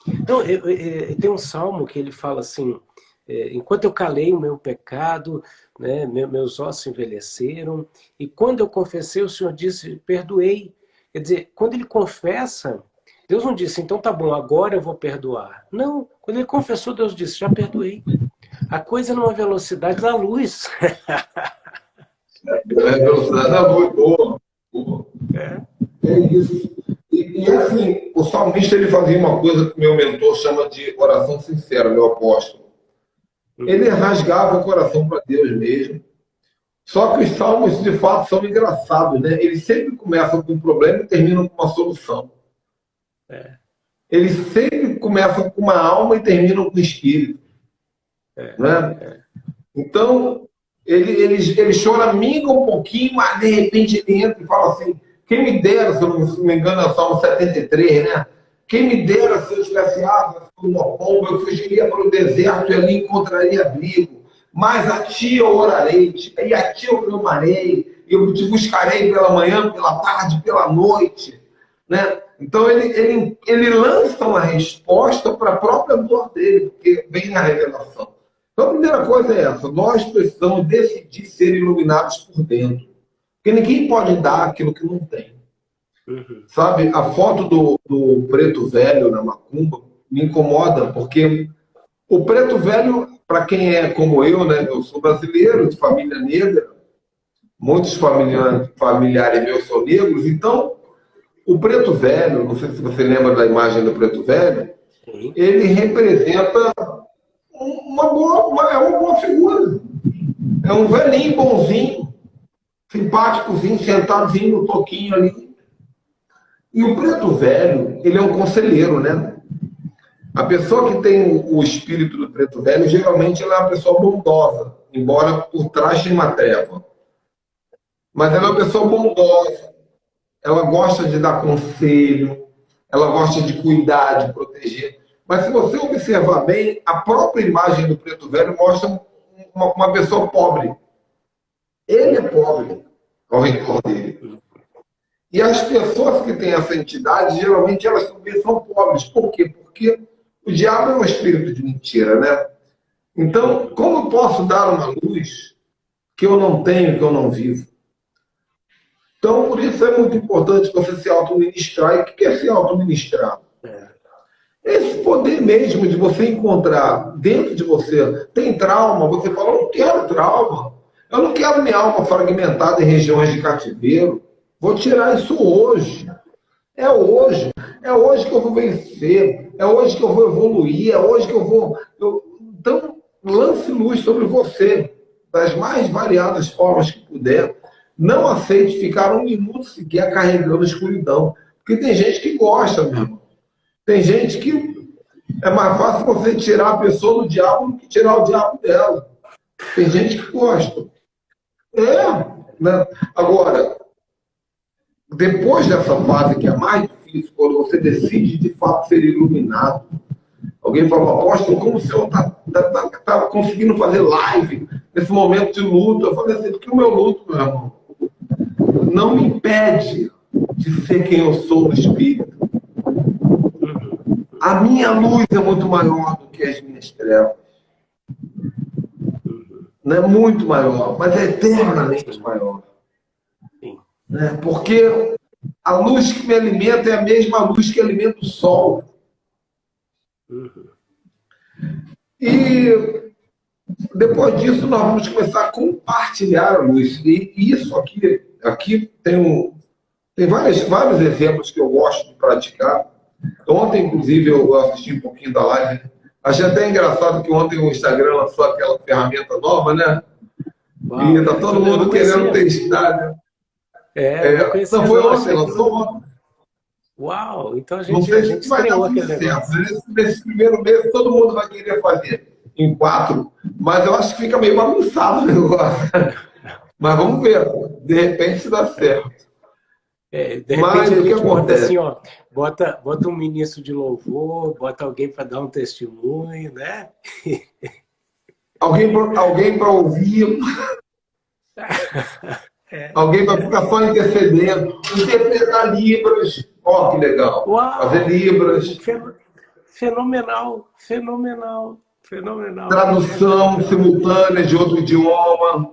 Então, tem um salmo que ele fala assim, enquanto eu calei o meu pecado, né, meus ossos envelheceram, e quando eu confessei, o Senhor disse, perdoei. Quer dizer, quando ele confessa, Deus não disse, então tá bom, agora eu vou perdoar. Não, quando ele confessou, Deus disse, já perdoei. A coisa numa velocidade da luz. A velocidade da luz, boa. É isso. E assim, o salmista ele fazia uma coisa que meu mentor chama de oração sincera, meu apóstolo. Ele rasgava o coração para Deus mesmo. Só que os salmos, de fato, são engraçados, né? Eles sempre começam com um problema e terminam com uma solução. Eles sempre começam com uma alma e terminam com o espírito. Né? Então, ele choraminga um pouquinho, mas de repente ele entra e fala assim, quem me dera, se eu não me engano, é o Salmo 73, né? Quem me dera se eu tivesse asas como uma pomba, eu fugiria para o deserto e ali encontraria abrigo. Mas a ti eu orarei, e a ti eu clamarei, eu te buscarei pela manhã, pela tarde, pela noite. Né? Então ele lança uma resposta para a própria dor dele, porque vem na revelação. Então a primeira coisa é essa, nós precisamos decidir ser iluminados por dentro. Porque ninguém pode dar aquilo que não tem. Sabe, a foto do preto velho na macumba me incomoda, porque o preto velho, para quem é como eu, né, eu sou brasileiro, de família negra, muitos familiares meus são negros, então o preto velho, não sei se você lembra da imagem do preto velho, ele representa uma boa figura. É um velhinho bonzinho, simpáticozinho, sentadozinho no toquinho ali. E o preto velho, ele é um conselheiro, né? A pessoa que tem o espírito do preto velho, geralmente ela é uma pessoa bondosa, embora por trás tenha uma treva. Mas ela é uma pessoa bondosa. Ela gosta de dar conselho, ela gosta de cuidar, de proteger. Mas se você observar bem, a própria imagem do preto velho mostra uma pessoa pobre. Ele é pobre ao redor dele. E as pessoas que têm essa entidade, geralmente elas também são pobres. Por quê? Porque o diabo é um espírito de mentira, né? Então, como eu posso dar uma luz que eu não tenho, que eu não vivo? Então, por isso é muito importante você se auto-ministrar. E o que é se auto-ministrar? Esse poder mesmo de você encontrar dentro de você. Tem trauma, você fala, eu não quero trauma. Eu não quero minha alma fragmentada em regiões de cativeiro. Vou tirar isso hoje. É hoje. É hoje que eu vou vencer. É hoje que eu vou evoluir. É hoje que eu vou... Então, lance luz sobre você. Das mais variadas formas que puder. Não aceite ficar um minuto sequer carregando escuridão. Porque tem gente que gosta, meu irmão. Tem gente que é mais fácil você tirar a pessoa do diabo do que tirar o diabo dela. Tem gente que gosta. Né? Agora, depois dessa fase que é mais difícil, quando você decide de fato ser iluminado, alguém falou, apóstolo, como o senhor está conseguindo fazer live nesse momento de luto? Eu falei assim, porque o meu luto, meu irmão, não me impede de ser quem eu sou no espírito. A minha luz é muito maior do que as minhas trevas. não é muito maior, mas é eternamente maior. Sim. Né? Porque a luz que me alimenta é a mesma luz que alimenta o sol. Uhum. E depois disso nós vamos começar a compartilhar a luz. E isso aqui tem vários exemplos que eu gosto de praticar. Ontem, inclusive, eu assisti um pouquinho da live. Achei até engraçado que ontem o Instagram lançou aquela ferramenta nova, né? Uau, E está todo eu não mundo querendo conhecia. testar, né? Eu não Não conhecia, foi não. ontem, Achei aquilo. lançou ontem. Uau, então a Não gente, a sei gente se vai dar estreou muito aquele certo. negócio. Né? Nesse primeiro mês, todo mundo vai querer fazer em 4, mas eu acho que fica meio bagunçado o negócio. Mas vamos ver. De repente dá certo. De repente Mas a o que gente bota assim, acontece? ó, bota um ministro de louvor, bota alguém para dar um testemunho, né? Alguém para ouvir, alguém vai ficar só intercedendo, interpretar Libras. Ó, que legal. Fazer Uau! Libras, Fenomenal, fenomenal, fenomenal. tradução simultânea de outro idioma.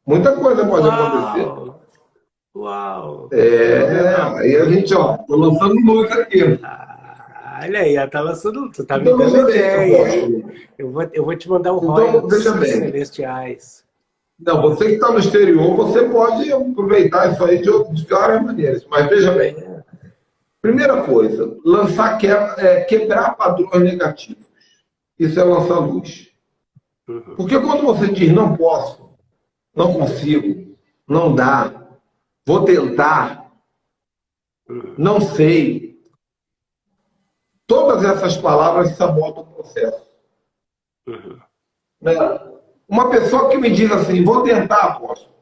Muita coisa pode acontecer. Uau! Uau! Fenomenal. Aí a gente, ó, tô lançando luz aqui. Olha aí, tu tá me Então, dando veja bem, ideia, hein? apóstolo. Eu vou te mandar o Então, royalties veja bem. celestiais. Não, você que está no exterior, você pode aproveitar isso aí de várias maneiras. Mas veja bem. Primeira coisa, quebrar padrões negativos. Isso é lançar luz. Porque quando você diz não posso, não consigo, não dá, vou tentar, não sei, todas essas palavras sabotam o processo. Né? Uma pessoa que me diz assim, vou tentar, apóstolo.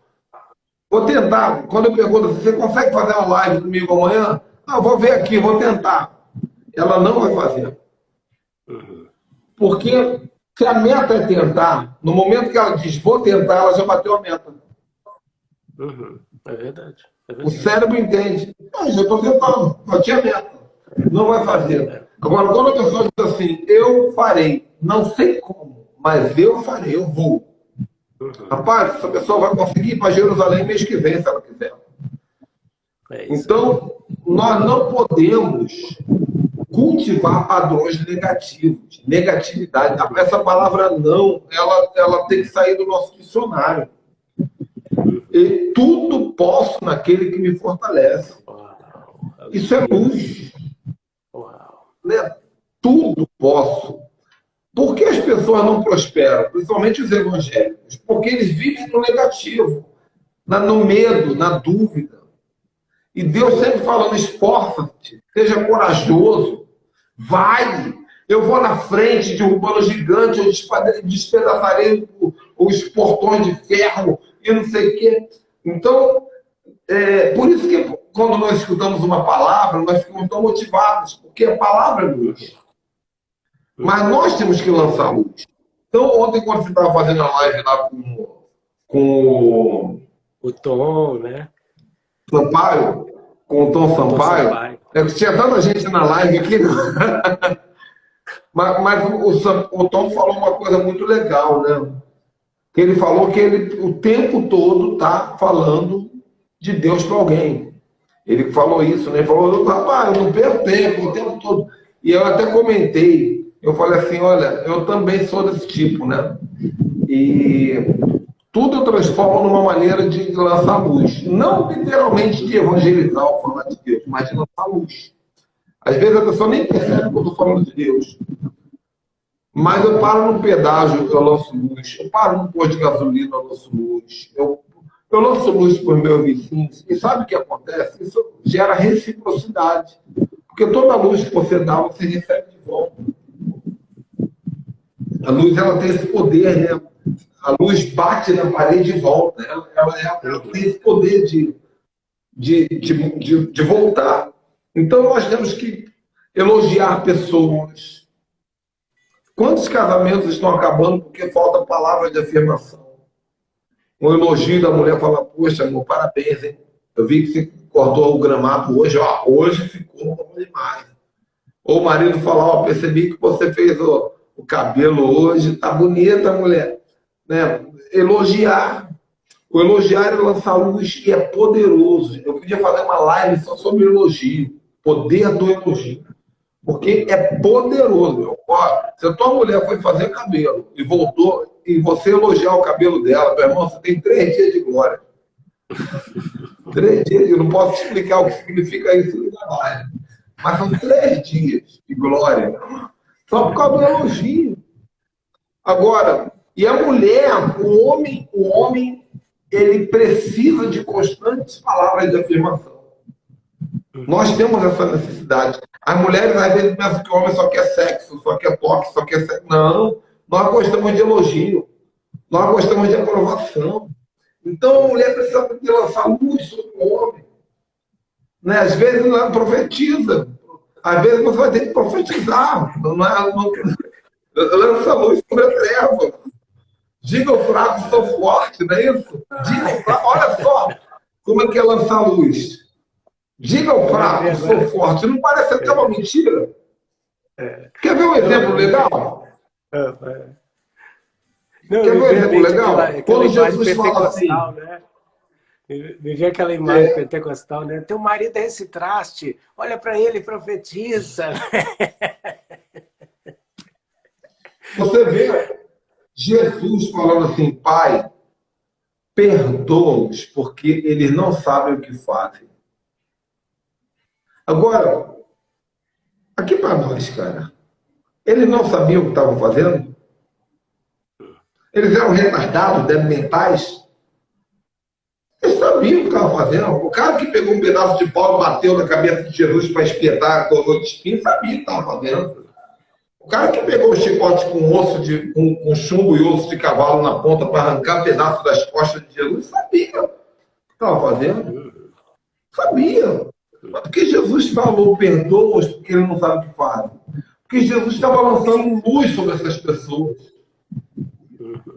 Vou tentar. Quando eu pergunto, você consegue fazer uma live comigo amanhã? Não, vou ver aqui, vou tentar. Ela não vai fazer. Porque se a meta é tentar, no momento que ela diz vou tentar, ela já bateu a meta. É verdade. O cérebro entende. Ah, já estou tentando, bati a meta. Não vai fazer. Agora, quando a pessoa diz assim, eu farei, não sei como, mas eu farei, eu vou. Rapaz, essa pessoa vai conseguir ir para Jerusalém mês que vem, se ela quiser. Então, nós não podemos cultivar padrões negativos, negatividade. Essa palavra não, ela tem que sair do nosso dicionário. E tudo posso naquele que me fortalece. Isso é luz. Né? Tudo posso. Por que as pessoas não prosperam? Principalmente os evangélicos. Porque eles vivem no negativo, no medo, na dúvida. E Deus sempre falando, esforça-te, seja corajoso, vai. Eu vou na frente, derrubando o gigante, eu despedaçarei os portões de ferro e não sei o quê. Então, por isso que quando nós escutamos uma palavra, nós ficamos tão motivados, porque a palavra é luz. Mas nós temos que lançar luz. Então, ontem, quando você estava fazendo a live lá com o Tom, né? Sampaio, com o Tom Sampaio, que tinha tanta gente na live aqui. mas o Tom falou uma coisa muito legal, né? Que ele falou que ele o tempo todo está falando de Deus para alguém. Ele falou isso, né? Ele falou, rapaz, eu não perco tempo o tempo todo. E eu até comentei, eu falei assim, olha, eu também sou desse tipo, né? E tudo eu transformo numa maneira de lançar luz. Não literalmente de evangelizar ou falar de Deus, mas de lançar luz. Às vezes a pessoa nem percebe que eu estou falando de Deus. Mas eu paro num pedágio, eu lanço luz. Eu paro num posto de gasolina, eu lanço luz. Eu lanço luz para os meus vizinhos. E sabe o que acontece? Isso gera reciprocidade. Porque toda luz que você dá, você recebe de volta. A luz, ela tem esse poder, né? A luz bate na parede e volta. Ela tem esse poder de voltar. Então, nós temos que elogiar pessoas. Quantos casamentos estão acabando porque falta palavras de afirmação? Um elogio da mulher fala, poxa, amor, parabéns, hein? Eu vi que você cortou o gramado hoje, ó, hoje ficou bom demais. Ou o marido fala, ó, percebi que você fez o cabelo hoje, tá bonita, mulher. né? Elogiar. O elogiar é lançar luz e é poderoso. Eu podia fazer uma live só sobre elogio. Poder do elogio. Porque é poderoso. Meu. Ó, se a tua mulher foi fazer cabelo e voltou, e você elogiar o cabelo dela, meu irmão, você tem 3 dias de glória. 3 dias, eu não posso explicar o que significa isso no trabalho. Mas são 3 dias de glória. Só por causa do elogio. Agora, e a mulher, o homem, ele precisa de constantes palavras de afirmação. Nós temos essa necessidade. As mulheres às vezes pensam que o homem só quer sexo, só quer toque, só quer sexo. Não, nós gostamos de elogio. Nós gostamos de aprovação. Então a mulher precisa de lançar luz sobre o homem. Né? Às vezes ela profetiza. Às vezes você vai ter que profetizar. Lança luz sobre a treva. Diga ao fraco, sou forte, não é isso? Diga ao fraco, olha só como é que é lançar luz. Diga ao fraco, sou forte. Não parece até uma mentira? Quer ver um exemplo legal? Não, quer ver um exemplo legal? Quando Jesus fala assim... Né? Me vê aquela imagem pentecostal, né? Teu marido é esse traste, olha para ele e profetiza. Você vê Jesus falando assim, Pai, perdoa-os, porque eles não sabem o que fazem. Agora, aqui para nós, cara, eles não sabiam o que estavam fazendo? Eles eram retardados, débeis mentais? Eles sabiam o que estavam fazendo. O cara que pegou um pedaço de pau e bateu na cabeça de Jesus para espetar a coroa de espinho sabia o que estava fazendo. O cara que pegou o chicote com chumbo e osso de cavalo na ponta para arrancar pedaço das costas de Jesus sabia o que estava fazendo. Sabia. Mas porque Jesus falou, perdoa-os porque eles não sabem o que fazem. Porque Jesus estava lançando luz sobre essas pessoas.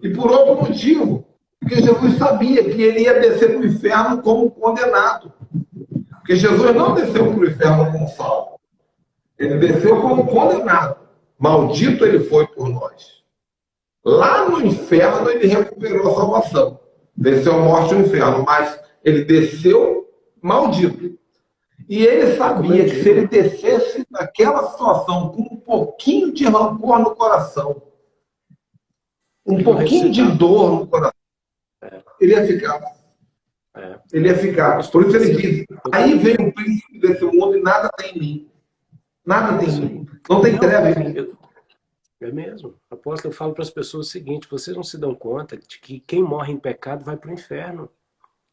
E por outro motivo, porque Jesus sabia que ele ia descer para o inferno como condenado. Porque Jesus não desceu para o inferno como salvo. Ele desceu como condenado. Maldito ele foi por nós. Lá no inferno ele recuperou a salvação. Venceu a morte no inferno, mas ele desceu maldito. E ele sabia que se ele descesse naquela situação com um pouquinho de rancor no coração, um pouquinho de dor no coração, ele ia ficar. Ele ia ficar. Por isso ele diz, aí vem o príncipe desse mundo e nada tem em mim. Nada tem em mim. Não tem treva em mim. É mesmo. Apóstolo, eu falo para as pessoas o seguinte, vocês não se dão conta de que quem morre em pecado vai para o inferno.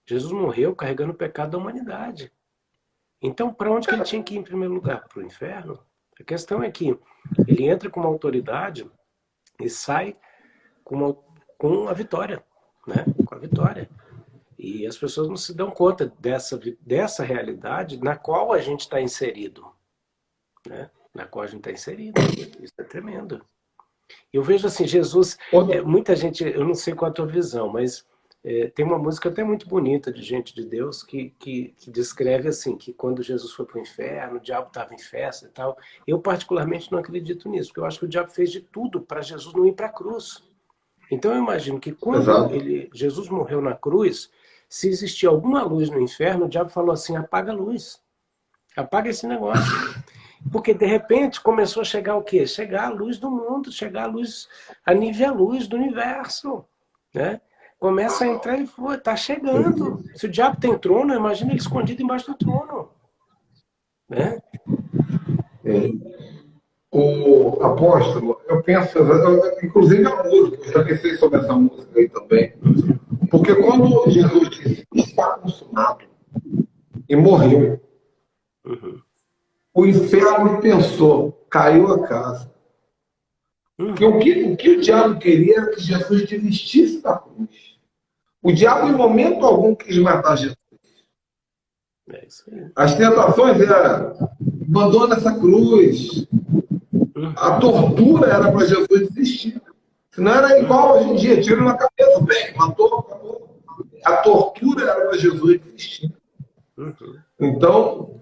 Jesus morreu carregando o pecado da humanidade. Então, para onde que ele tinha que ir em primeiro lugar? Para o inferno? A questão é que ele entra com uma autoridade e sai com a vitória, né? Com a vitória. E as pessoas não se dão conta dessa realidade na qual a gente está inserido. Né? Na qual a gente está inserido. Isso é tremendo. Eu vejo assim, Jesus... muita gente, eu não sei qual a tua visão, mas... tem uma música até muito bonita de gente de Deus que descreve assim, que quando Jesus foi para o inferno, o diabo estava em festa e tal. Eu particularmente não acredito nisso, porque eu acho que o diabo fez de tudo para Jesus não ir para a cruz. Então eu imagino que quando Jesus morreu na cruz, se existia alguma luz no inferno, o diabo falou assim, apaga a luz, apaga esse negócio. Porque de repente começou a chegar o quê? Chegar a luz do mundo, chegar a luz, a nível a luz do universo, né? Começa a entrar e foi, tá chegando. Se o diabo tem trono, imagina ele escondido embaixo do trono. Né? O apóstolo, eu penso, inclusive a música, eu já pensei sobre essa música aí também. Porque quando Jesus disse, está consumado, e morreu, o inferno pensou, caiu a casa. Porque o que o diabo queria era que Jesus desistisse da cruz. O diabo, em momento algum, quis matar Jesus. É isso aí. As tentações eram, abandona essa cruz. A tortura era para Jesus desistir. Senão era igual hoje em dia, tiro na cabeça, bem, matou, acabou. A tortura era para Jesus desistir. Então,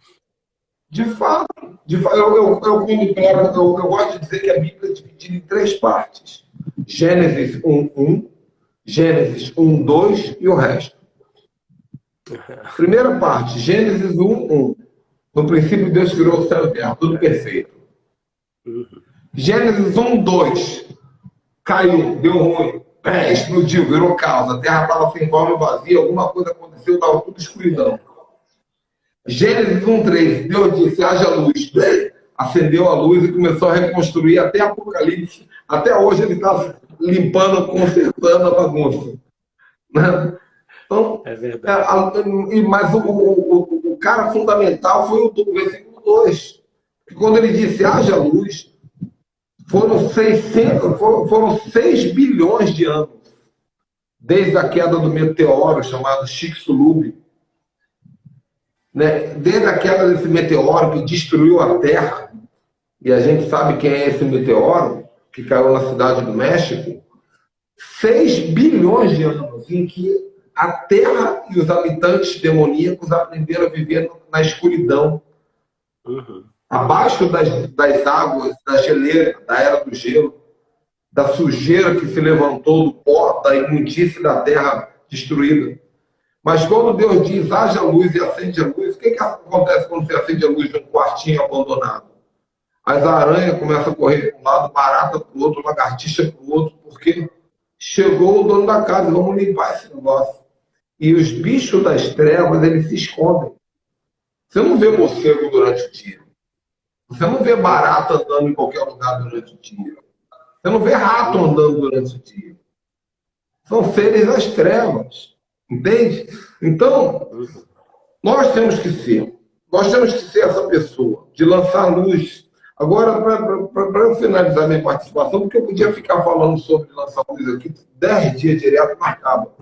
de fato eu quando prego, eu gosto de dizer que a Bíblia é dividida em 3 partes. Gênesis 1:1, Gênesis 1, 2 e o resto. Primeira parte, Gênesis 1, 1. No princípio, Deus criou o céu e a terra, tudo perfeito. Gênesis 1, 2. Caiu, deu ruim, explodiu, virou caos. A terra estava sem forma e vazia, alguma coisa aconteceu, estava tudo escuridão. Gênesis 1, 3. Deus disse, haja luz. Acendeu a luz e começou a reconstruir até Apocalipse. Até hoje ele está limpando, consertando a bagunça. Né? Então, é verdade. Mas o cara fundamental foi o versículo 2. Que quando ele disse, haja luz, foram 6 bilhões de anos. Desde a queda do meteoro chamado Chicxulub. Né? Desde a queda desse meteoro que destruiu a Terra, e a gente sabe quem é esse meteoro, que caiu na cidade do México, 6 bilhões de anos em que a Terra e os habitantes demoníacos aprenderam a viver na escuridão, abaixo das águas, da geleira, da era do gelo, da sujeira que se levantou do pó, da imundície da terra destruída. Mas quando Deus diz, haja luz e acende a luz, o que acontece quando você acende a luz de um quartinho abandonado? As aranhas começam a correr para um lado, barata para o outro, lagartixa para o outro, porque chegou o dono da casa, vamos limpar esse negócio. E os bichos das trevas, eles se escondem. Você não vê morcego durante o dia. Você não vê barata andando em qualquer lugar durante o dia. Você não vê rato andando durante o dia. São seres das trevas. Entende? Então, nós temos que ser essa pessoa, de lançar luz. Agora, para eu finalizar minha participação, porque eu podia ficar falando sobre lançar luz aqui 10 dias direto, não acaba.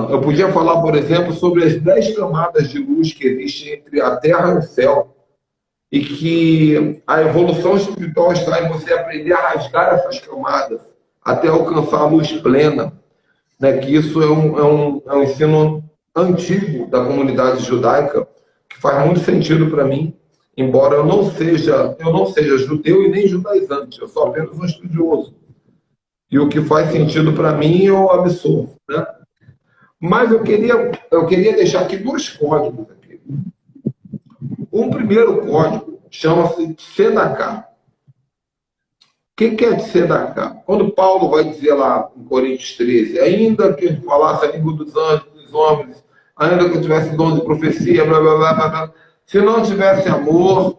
Eu podia falar, por exemplo, sobre as 10 camadas de luz que existem entre a Terra e o céu. E que a evolução espiritual está em você aprender a rasgar essas camadas até alcançar a luz plena. Né? Que isso é um ensino antigo da comunidade judaica, que faz muito sentido para mim, embora eu não seja judeu e nem judaizante, eu sou apenas um estudioso. E o que faz sentido para mim eu absorvo. Né? Mas eu queria deixar aqui 2 códigos. Aqui. Um primeiro código chama-se Tzedakah. O que é Tzedakah? Quando Paulo vai dizer lá em Coríntios 13, ainda que eu falasse a língua dos anjos, dos homens, ainda que eu tivesse dom de profecia, blá, blá, blá, blá, blá, se não tivesse amor,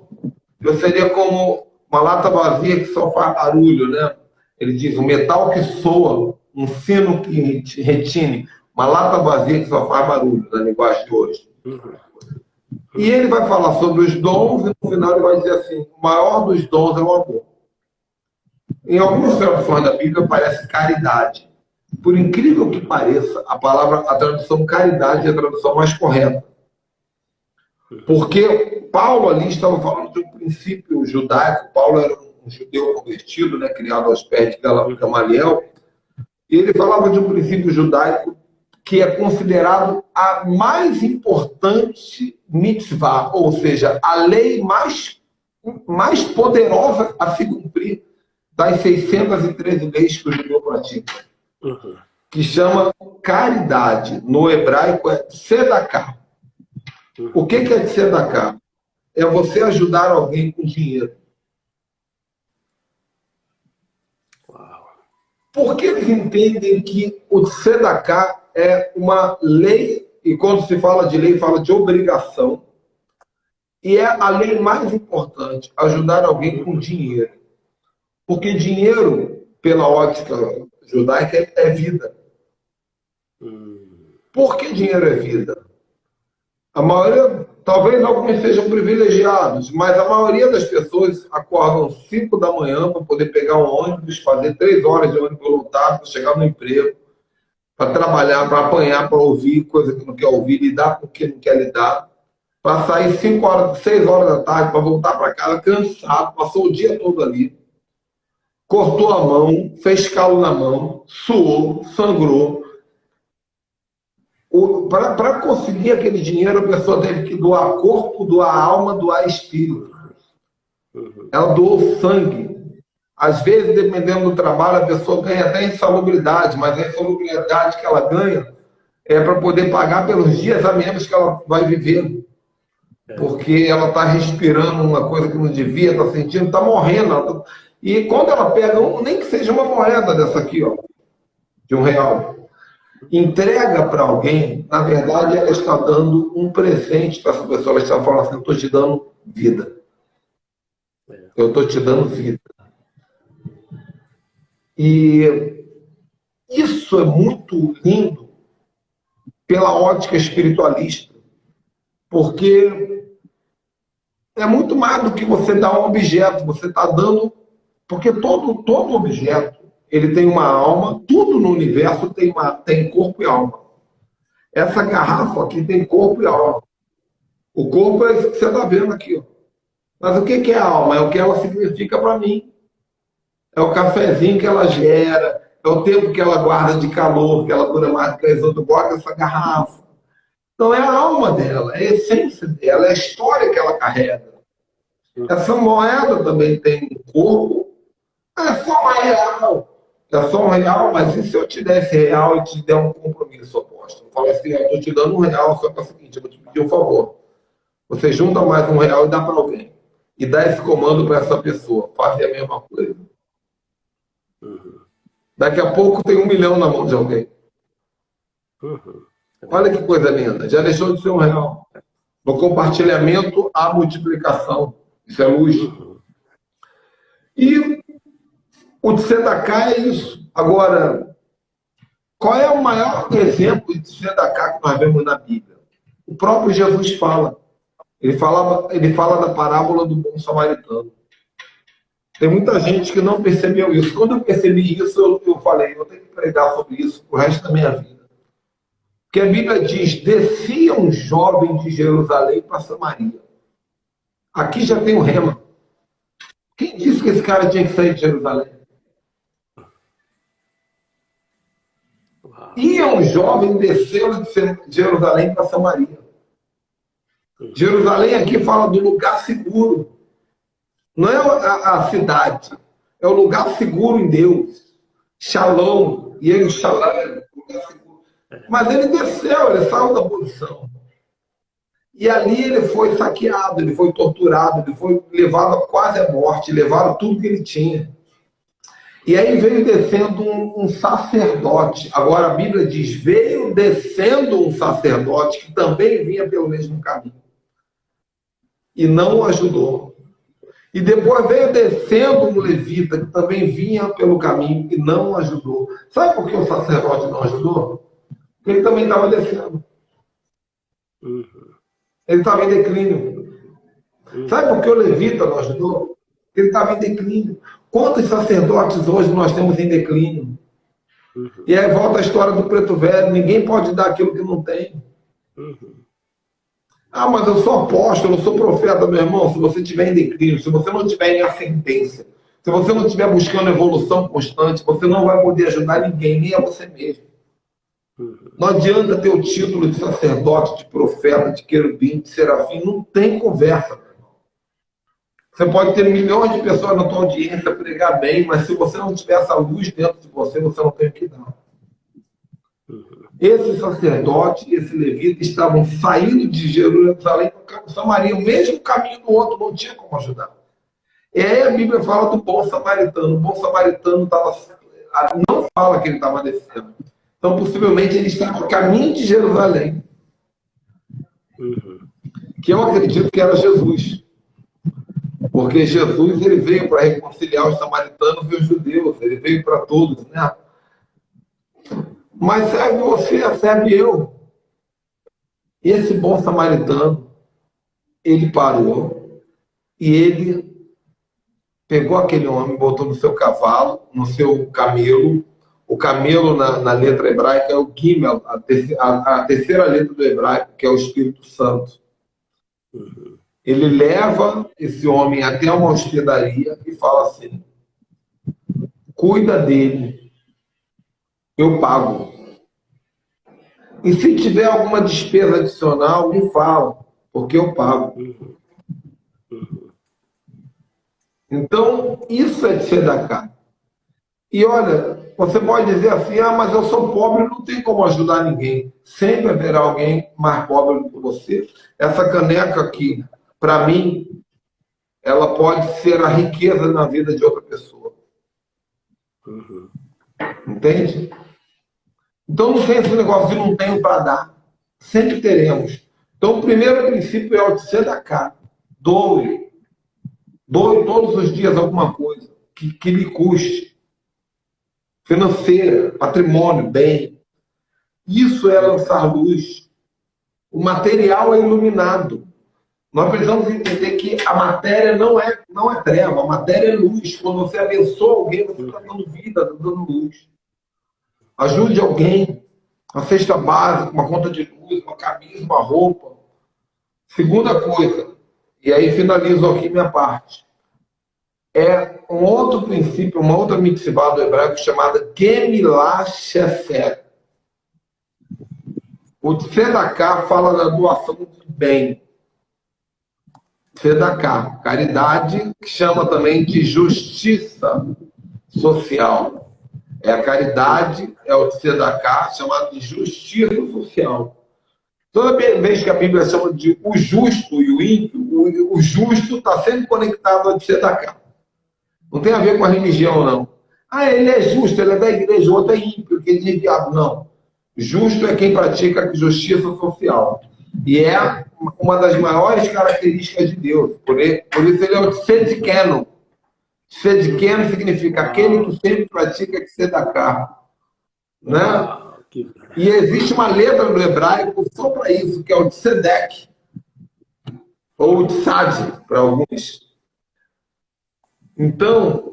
eu seria como uma lata vazia que só faz barulho, né? Ele diz, um metal que soa, um sino que retine, uma lata vazia que só faz barulho, na linguagem de hoje. E ele vai falar sobre os dons e no final ele vai dizer assim, o maior dos dons é o amor. Em algumas traduções da Bíblia aparece caridade. Por incrível que pareça, a tradução caridade é a tradução mais correta. Porque Paulo ali estava falando de um princípio judaico. Paulo era um judeu convertido, né, criado aos pés de Gamaliel. E ele falava de um princípio judaico que é considerado a mais importante mitzvah, ou seja, a lei mais poderosa a se cumprir das 613 leis que o judeu pratica, que chama caridade. No hebraico é tzedakah. O que é tzedakah? É você ajudar alguém com dinheiro. Porque eles entendem que o tzedakah é uma lei, e quando se fala de lei, fala de obrigação, e é a lei mais importante, ajudar alguém com dinheiro. Porque dinheiro, pela ótica judaica, é vida. Por que dinheiro é vida? A maioria, talvez alguns sejam privilegiados, mas a maioria das pessoas acordam 5 da manhã para poder pegar um ônibus, fazer 3 horas de ônibus lotado para chegar no emprego, para trabalhar, para apanhar, para ouvir coisa que não quer ouvir, lidar com o que não quer lidar, para sair 6 horas da tarde, para voltar para casa cansado, passou o dia todo ali, cortou a mão, fez calo na mão, suou, sangrou. Para conseguir aquele dinheiro, a pessoa teve que doar corpo, doar alma, doar espírito. Ela doou sangue. Às vezes, dependendo do trabalho, a pessoa ganha até insalubridade, mas a insalubridade que ela ganha é para poder pagar pelos dias a menos que ela vai viver. Porque ela está respirando uma coisa que não devia, está sentindo, está morrendo. E quando ela pega nem que seja uma moeda dessa aqui, ó, de R$ 1, entrega para alguém, na verdade, ela está dando um presente para essa pessoa. Ela está falando assim: eu estou te dando vida. Eu estou te dando vida. E isso é muito lindo pela ótica espiritualista, porque é muito mais do que você dar um objeto, você está dando, porque todo objeto ele tem uma alma, tudo no universo tem corpo e alma. Essa garrafa aqui tem corpo e alma. O corpo é isso que você está vendo aqui, ó. Mas o que é a alma? É o que ela significa para mim. É o cafezinho que ela gera, é o tempo que ela guarda de calor, que ela dura mais do que as outras, guarda essa garrafa. Então é a alma dela, é a essência dela, é a história que ela carrega. Essa moeda também tem um corpo, é só uma real. É só um real, mas e se eu te desse real e te der um compromisso oposto? Eu falo assim: eu estou te dando R$ 1, só que é o seguinte, eu vou te pedir um favor. Você junta mais R$ 1 e dá para alguém. E dá esse comando para essa pessoa, fazer a mesma coisa. Daqui a pouco tem 1 milhão na mão de alguém. Olha que coisa linda. Já deixou de ser R$ 1. No compartilhamento, há multiplicação. Isso é luz. E o tzedakah é isso. Agora, qual é o maior exemplo de tzedakah que nós vemos na Bíblia? O próprio Jesus fala. Ele fala da parábola do bom samaritano. Tem muita gente que não percebeu isso. Quando eu percebi isso, eu falei: eu tenho que pregar sobre isso pro resto da minha vida. Porque a Bíblia diz: descia um jovem de Jerusalém para Samaria. Aqui já tem o rema. Quem disse que esse cara tinha que sair de Jerusalém? Ia um jovem desceu de Jerusalém para Samaria. Jerusalém aqui fala do lugar seguro. Não é a cidade, é o lugar seguro em Deus. Shalom, e ele Shalom, lugar seguro. Mas ele desceu, ele saiu da posição. E ali ele foi saqueado, ele foi torturado, ele foi levado quase à morte, levaram tudo que ele tinha. E aí veio descendo um sacerdote. Agora a Bíblia diz: veio descendo um sacerdote que também vinha pelo mesmo caminho. E não o ajudou. E depois veio descendo um levita que também vinha pelo caminho e não o ajudou. Sabe por que o sacerdote não ajudou? Porque ele também estava descendo. Ele estava em declínio. Sabe por que o levita não ajudou? Ele estava em declínio. Quantos sacerdotes hoje nós temos em declínio? E aí volta a história do preto velho: ninguém pode dar aquilo que não tem. Ah, mas eu sou apóstolo, eu sou profeta, meu irmão. Se você estiver em declínio, se você não estiver em ascendência, se você não estiver buscando evolução constante, você não vai poder ajudar ninguém, nem a você mesmo. Não adianta ter o título de sacerdote, de profeta, de querubim, de serafim. Não tem conversa, meu irmão. Você pode ter milhões de pessoas na tua audiência, pregar bem, mas se você não tiver essa luz dentro de você, você não tem o que dar. Esse sacerdote e esse levita estavam saindo de Jerusalém para Samaria, o mesmo caminho do outro, não tinha como ajudar. E aí a Bíblia fala do bom samaritano. O bom samaritano não fala que ele estava descendo. Então, possivelmente, ele estava no caminho de Jerusalém. Que eu acredito que era Jesus. Porque Jesus ele veio para reconciliar os samaritanos e os judeus. Ele veio para todos, né? Mas serve você, serve eu. Esse bom samaritano, ele parou e ele pegou aquele homem, botou no seu cavalo, no seu camelo. O camelo, na letra hebraica, é o Gimel, a terceira letra do hebraico, que é o Espírito Santo. Ele leva esse homem até uma hospedaria e fala assim: cuida dele, eu pago. E se tiver alguma despesa adicional, me fala, porque eu pago. Então, isso é tzedakah. E olha, você pode dizer assim, ah, mas eu sou pobre, não tem como ajudar ninguém. Sempre haverá alguém mais pobre do que você. Essa caneca aqui, para mim, ela pode ser a riqueza na vida de outra pessoa. Entende? Então não tem esse negócio de não tenho para dar. Sempre teremos. Então o primeiro princípio é o tzedakah. Doe. Doe todos os dias alguma coisa que lhe custe. Financeira, patrimônio, bem. Isso é lançar luz. O material é iluminado. Nós precisamos entender que a matéria não é treva, a matéria é luz. Quando você abençoa alguém, você está dando vida, está dando luz. Ajude alguém, uma cesta básica, uma conta de luz, uma camisa, uma roupa. Segunda coisa, e aí finalizo aqui minha parte, é um outro princípio, uma outra mitzvah do hebraico chamada Gemilah Shefer. O tzedakah fala da doação de bem. Tzedakah, caridade, que chama também de justiça social. É a caridade, é o tzedakah, chamado de justiça social. Toda vez que a Bíblia chama de o justo e o ímpio, o justo está sempre conectado ao tzedakah. Não tem a ver com a religião, não. Ah, ele é justo, ele é da igreja, o outro é ímpio, que é desviado. Não. Justo é quem pratica justiça social. E é uma das maiores características de Deus. Por isso ele é o tzedkenu. Tzedkenu significa aquele que sempre pratica tzedakah. Né? E existe uma letra no hebraico só para isso, que é o tzedek. Ou o tzad, para alguns. Então,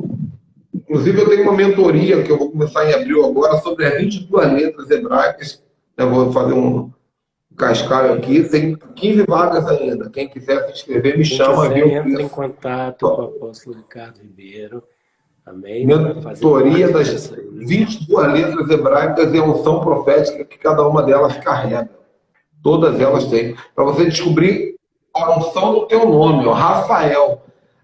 inclusive eu tenho uma mentoria que eu vou começar em abril agora sobre as 22 letras hebraicas. Eu vou fazer um cascalho aqui, tem 15 vagas ainda. Quem quiser se inscrever, me chama. Entra em contato com o apóstolo Ricardo Ribeiro. Amém? Mentoria das 22 letras hebraicas e a unção profética que cada uma delas carrega. Todas elas têm. Para você descobrir a unção do teu nome, ó, Rafael.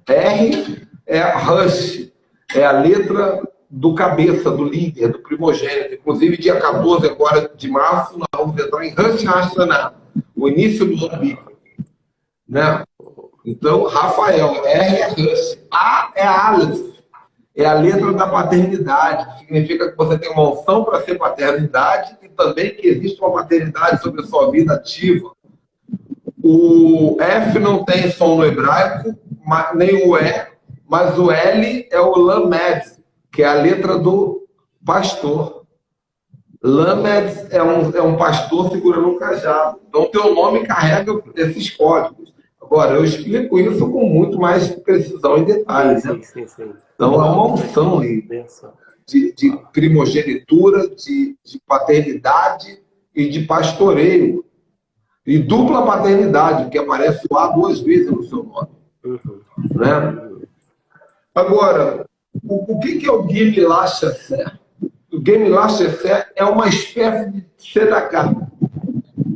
R é Rush, é a letra do cabeça, do líder, do primogênito. Inclusive, dia 14 agora de março, nós vamos entrar em Rosh Hashanah, o início do ano bíblico. Né? Então, Rafael, R é Rush, A é Aleph, é a letra da paternidade. Significa que você tem uma unção para ser paternidade e também que existe uma paternidade sobre a sua vida ativa. O F não tem som no hebraico, nem o E, mas o L é o Lamed, que é a letra do pastor. Lamed é um pastor segurando um cajado. Então, o teu nome carrega esses códigos. Agora, eu explico isso com muito mais precisão e detalhes. Né? Sim. Então, é uma unção aí de primogenitura, de paternidade e de pastoreio. E dupla paternidade, porque aparece o A 2 vezes no seu nome. Né? Agora, o que é o Gemilah Shefer? O Gemilah Shefer é uma espécie de tzedakah.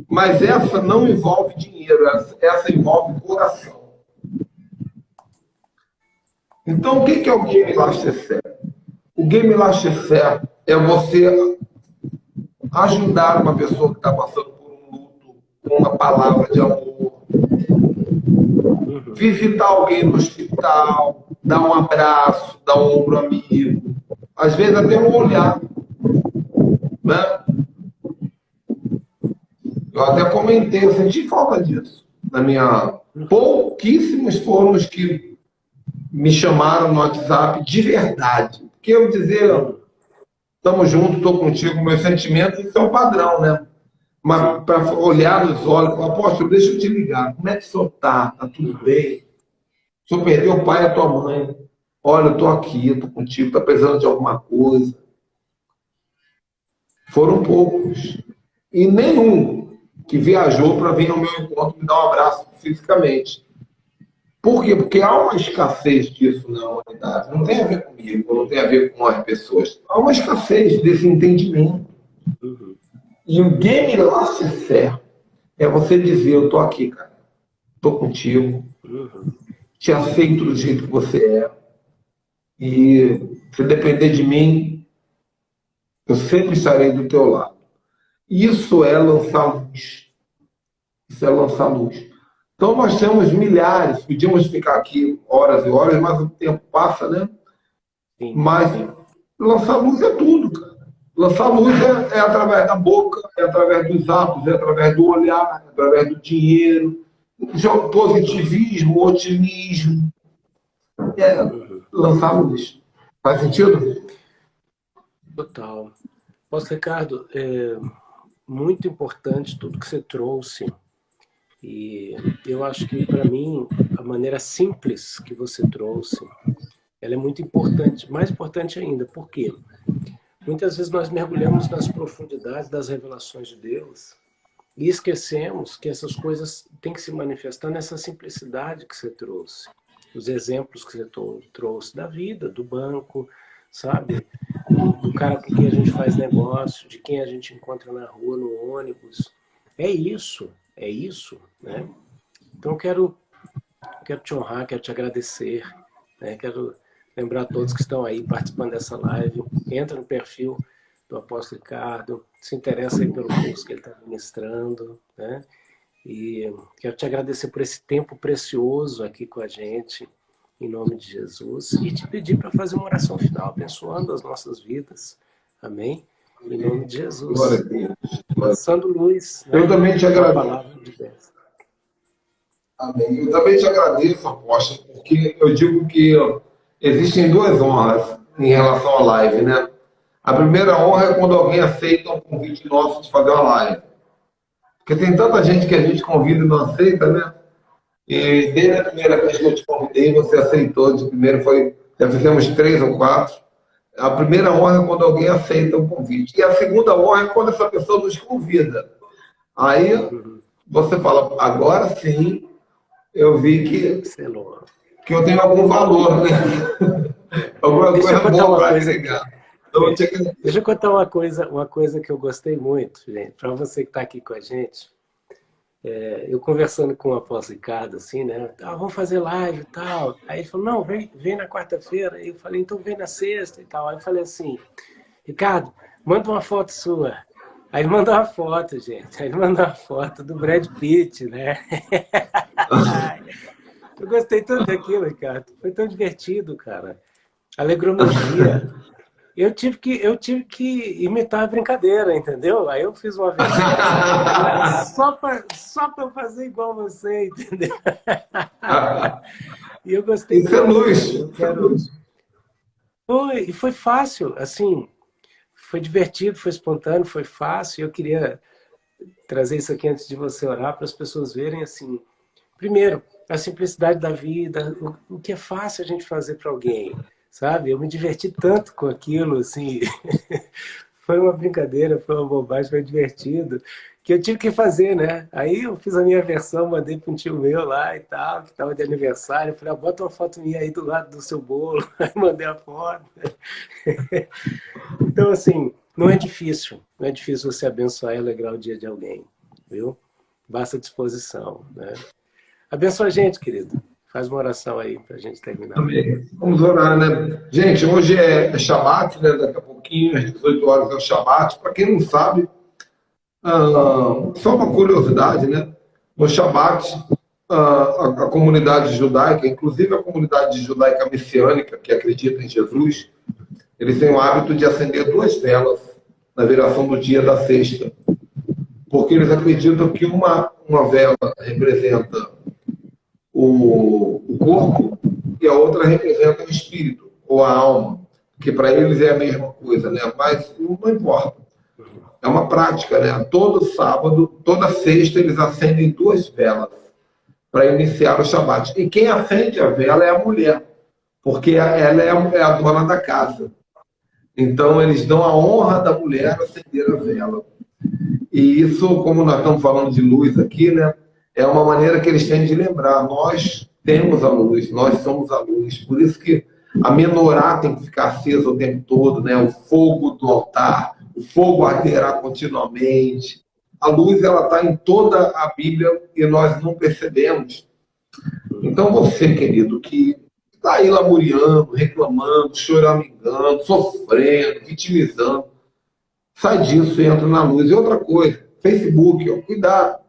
Mas essa não envolve dinheiro, essa envolve coração. Então, o que é o Gemilah Shefer? O Gemilah Shefer é você ajudar uma pessoa que está passando por um luto com uma palavra de amor, visitar alguém no hospital, dar um abraço, dar um ombro amigo, às vezes até um olhar. Né? Eu até comentei, eu senti falta disso. Pouquíssimos foram os que me chamaram no WhatsApp de verdade. Porque eu dizer, estamos juntos, estou contigo, meus sentimentos, isso é um padrão, né? Mas para olhar nos olhos, falar, apóstolo, deixa eu te ligar, como é que o senhor está? Está tudo bem? O senhor perdeu o pai e a tua mãe? Olha, eu estou aqui, estou contigo, está precisando de alguma coisa? Foram poucos. E nenhum que viajou para vir ao meu encontro me dar um abraço fisicamente. Por quê? Porque há uma escassez disso na humanidade. Não tem a ver comigo, não tem a ver com as pessoas. Há uma escassez desse entendimento. E o Gemilah Shefer é você dizer, eu estou aqui, cara. Estou contigo. Te aceito do jeito que você é. E se depender de mim, eu sempre estarei do teu lado. Isso é lançar luz. Isso é lançar luz. Então nós temos milhares, podíamos ficar aqui horas e horas, mas o tempo passa, né? Sim. Mas lançar luz é tudo, cara. Lançar luz é através da boca, é através dos atos, é através do olhar, é através do dinheiro, o positivismo, o otimismo. É lançar luz. Faz sentido? Total. Nossa, Ricardo, é muito importante tudo que você trouxe. E eu acho que, para mim, a maneira simples que você trouxe, ela é muito importante, mais importante ainda. Por quê? Muitas vezes nós mergulhamos nas profundidades das revelações de Deus e esquecemos que essas coisas têm que se manifestar nessa simplicidade que você trouxe. Os exemplos que você trouxe da vida, do banco, sabe? Do cara com quem a gente faz negócio, de quem a gente encontra na rua, no ônibus. É isso, né? Então eu quero te honrar, quero te agradecer, né? Quero lembrar a todos que estão aí participando dessa live. Entra no perfil do Apóstolo Ricardo, se interessa aí pelo curso que ele está ministrando, né? E quero te agradecer por esse tempo precioso aqui com a gente, em nome de Jesus, e te pedir para fazer uma oração final, abençoando as nossas vidas. Amém? Em nome de Jesus. Glória a Deus. Lançando luz, né? Eu também te A agradeço. palavra de Deus. Amém. Eu também te agradeço, apóstolo, porque eu digo que existem duas honras em relação à live, né? A primeira honra é quando alguém aceita um convite nosso de fazer uma live. Porque tem tanta gente que a gente convida e não aceita, né? E desde a primeira vez que eu te convidei, você aceitou. De primeiro foi, já fizemos 3 ou 4. A primeira honra é quando alguém aceita o convite. E a segunda honra é quando essa pessoa nos convida. Aí você fala, agora sim, eu vi que eu tenho algum valor, né? Alguma Deixa eu coisa contar boa uma para coisa agregar. aqui. Então, Deixa eu contar uma coisa que eu gostei muito, gente, para você que está aqui com a gente. Eu conversando com o apóstolo Ricardo, assim, né? Vamos fazer live e tal. Aí ele falou, não, vem na quarta-feira. Aí eu falei, então vem na sexta e tal. Aí eu falei assim, Ricardo, manda uma foto sua. Aí ele mandou uma foto, gente. Aí ele mandou uma foto do Brad Pitt, né? Eu gostei tanto daquilo, Ricardo. Foi tão divertido, cara. Alegrou meu dia. Eu tive que imitar a brincadeira, entendeu? Aí eu fiz uma versão só para fazer igual você, entendeu? E eu gostei Isso é luz. Foi fácil, assim, foi divertido, foi espontâneo, foi fácil. Eu queria trazer isso aqui antes de você orar para as pessoas verem, assim, primeiro, a simplicidade da vida, o que é fácil a gente fazer para alguém. Sabe? Eu me diverti tanto com aquilo, assim. Foi uma brincadeira, foi uma bobagem, foi divertido, que eu tive que fazer, né? Aí eu fiz a minha versão, mandei para um tio meu lá e tal, que estava de aniversário. Eu falei, bota uma foto minha aí do lado do seu bolo. Aí mandei a foto. Então, assim, não é difícil você abençoar e alegrar o dia de alguém, viu? Basta disposição, né? Abençoa a gente, querido. Faz uma oração aí para a gente terminar. Amém. Vamos orar, né? Gente, hoje é Shabat, né? Daqui a pouquinho, às 18 horas é o Shabat. Para quem não sabe, só uma curiosidade, né? No Shabat, a comunidade judaica, inclusive a comunidade judaica messiânica, que acredita em Jesus, eles têm o hábito de acender 2 velas na viração do dia da sexta. Porque eles acreditam que uma vela representa o corpo e a outra representa o espírito ou a alma, que para eles é a mesma coisa, né? Mas não importa. É uma prática, né? Todo sábado, toda sexta, eles acendem 2 velas para iniciar o Shabat. E quem acende a vela é a mulher, porque ela é a dona da casa. Então, eles dão a honra da mulher acender a vela. E isso, como nós estamos falando de luz aqui, né? É uma maneira que eles têm de lembrar. Nós temos a luz, nós somos a luz. Por isso que a menorá tem que ficar acesa o tempo todo, né? O fogo do altar, o fogo arderá continuamente. A luz, ela está em toda a Bíblia e nós não percebemos. Então, você, querido, que está aí lamuriando, reclamando, choramingando, sofrendo, vitimizando. Sai disso e entra na luz. E outra coisa, Facebook, ó, cuidado.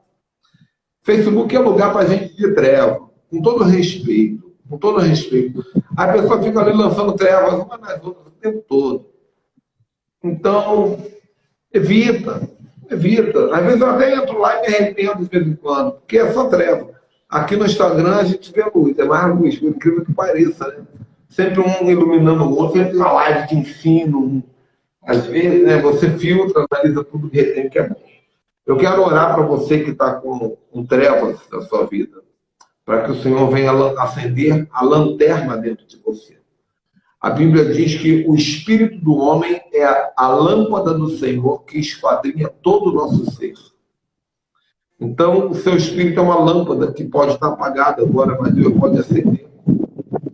Facebook é lugar para gente de treva, com todo respeito, com todo respeito. A pessoa fica ali lançando trevas uma nas outras o tempo todo. Então, evita, evita. Às vezes eu até entro lá e me arrependo de vez em quando, porque é só treva. Aqui no Instagram a gente vê luz, é mais luz, por incrível que pareça, né? Sempre um iluminando o outro, sempre uma live de ensino. Às vezes, né, você filtra, analisa tudo que retém, que é bom. Eu quero orar para você que está com trevas na sua vida, para que o Senhor venha acender a lanterna dentro de você. A Bíblia diz que o espírito do homem é a lâmpada do Senhor que esquadrinha todo o nosso ser. Então, o seu espírito é uma lâmpada que pode estar apagada agora, mas Deus pode acender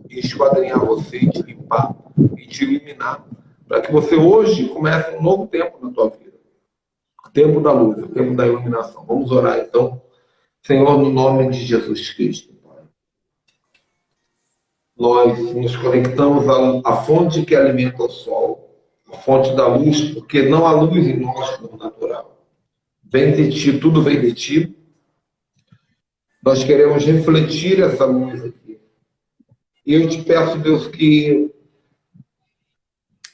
e esquadrinhar você, e te limpar, e te iluminar, para que você hoje comece um novo tempo na tua vida. O tempo da luz, o tempo da iluminação. Vamos orar, então. Senhor, no nome de Jesus Cristo, Pai. Nós nos conectamos à fonte que alimenta o sol, a fonte da luz, porque não há luz em nós como natural. Vem de Ti, tudo vem de Ti. Nós queremos refletir essa luz aqui. E eu te peço, Deus, que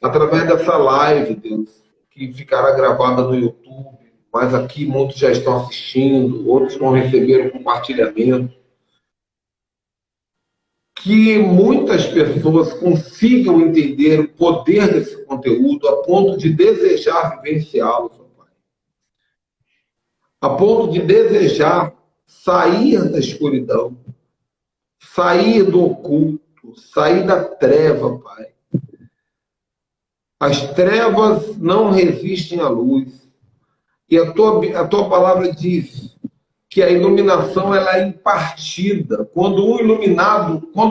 através dessa live, Deus, que ficará gravada no YouTube, mas aqui muitos já estão assistindo, outros vão receber o compartilhamento, que muitas pessoas consigam entender o poder desse conteúdo a ponto de desejar vivenciá-lo, Pai. A ponto de desejar sair da escuridão, sair do oculto, sair da treva, Pai. As trevas não resistem à luz. E a tua palavra diz que a iluminação ela é impartida. Quando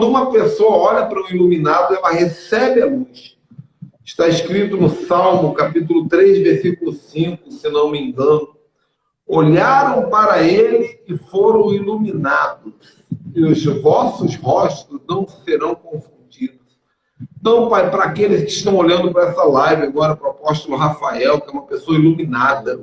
uma pessoa olha para o iluminado, ela recebe a luz. Está escrito no Salmo, capítulo 3, versículo 5, se não me engano. Olharam para ele e foram iluminados, e os vossos rostos não serão confundidos. Então, Pai, para aqueles que estão olhando para essa live agora, para o apóstolo Rafael, que é uma pessoa iluminada,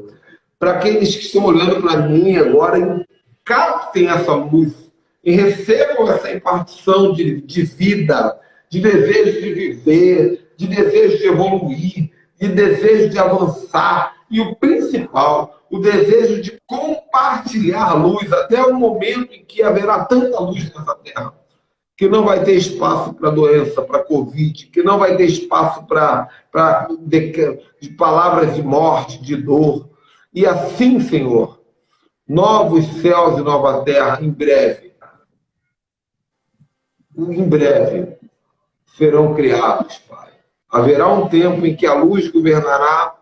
para aqueles que estão olhando para mim agora, e captem essa luz e recebam essa impartição de vida, de desejo de viver, de desejo de evoluir, de desejo de avançar e o principal, o desejo de compartilhar a luz até o momento em que haverá tanta luz nessa terra, que não vai ter espaço para doença, para Covid, que não vai ter espaço para de palavras de morte, de dor. E assim, Senhor, novos céus e nova terra, em breve, serão criados, Pai. Haverá um tempo em que a luz governará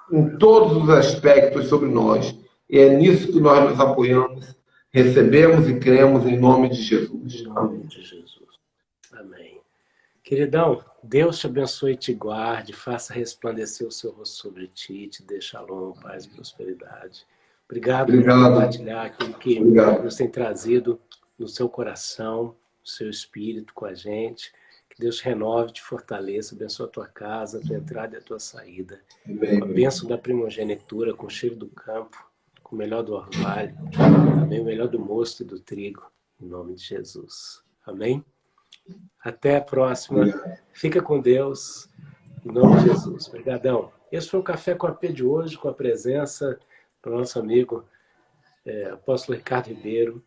em todos os aspectos sobre nós. E é nisso que nós nos apoiamos, recebemos e cremos em nome de Jesus. Em nome de Jesus. Amém. Queridão, Deus te abençoe e te guarde, faça resplandecer o seu rosto sobre ti, te dê shalom, paz e prosperidade. Obrigado por compartilhar aquilo que Deus tem trazido no seu coração, no seu espírito com a gente. Que Deus te renove, te fortaleça, abençoe a tua casa, a tua entrada e a tua saída. Amém. Com a bênção da primogenitura, com o cheiro do campo, com o melhor do orvalho, também o melhor do mosto e do trigo, em nome de Jesus. Amém? Até a próxima. Fica com Deus, em nome de Jesus. Obrigadão. Esse foi o Café com a P de hoje, com a presença do nosso amigo apóstolo Ricardo Ribeiro.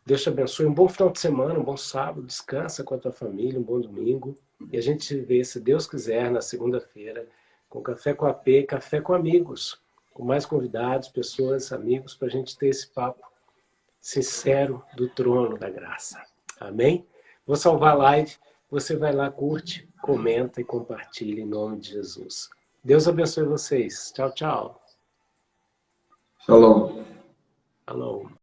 Deus te abençoe. Um bom final de semana, um bom sábado. Descansa com a tua família, um bom domingo. E a gente se vê, se Deus quiser, na segunda-feira, com Café com a P, Café com Amigos, com mais convidados, pessoas, amigos, para a gente ter esse papo sincero do trono da graça. Amém? Vou salvar a live. Você vai lá, curte, comenta e compartilha em nome de Jesus. Deus abençoe vocês. Tchau, tchau. Shalom. Alô.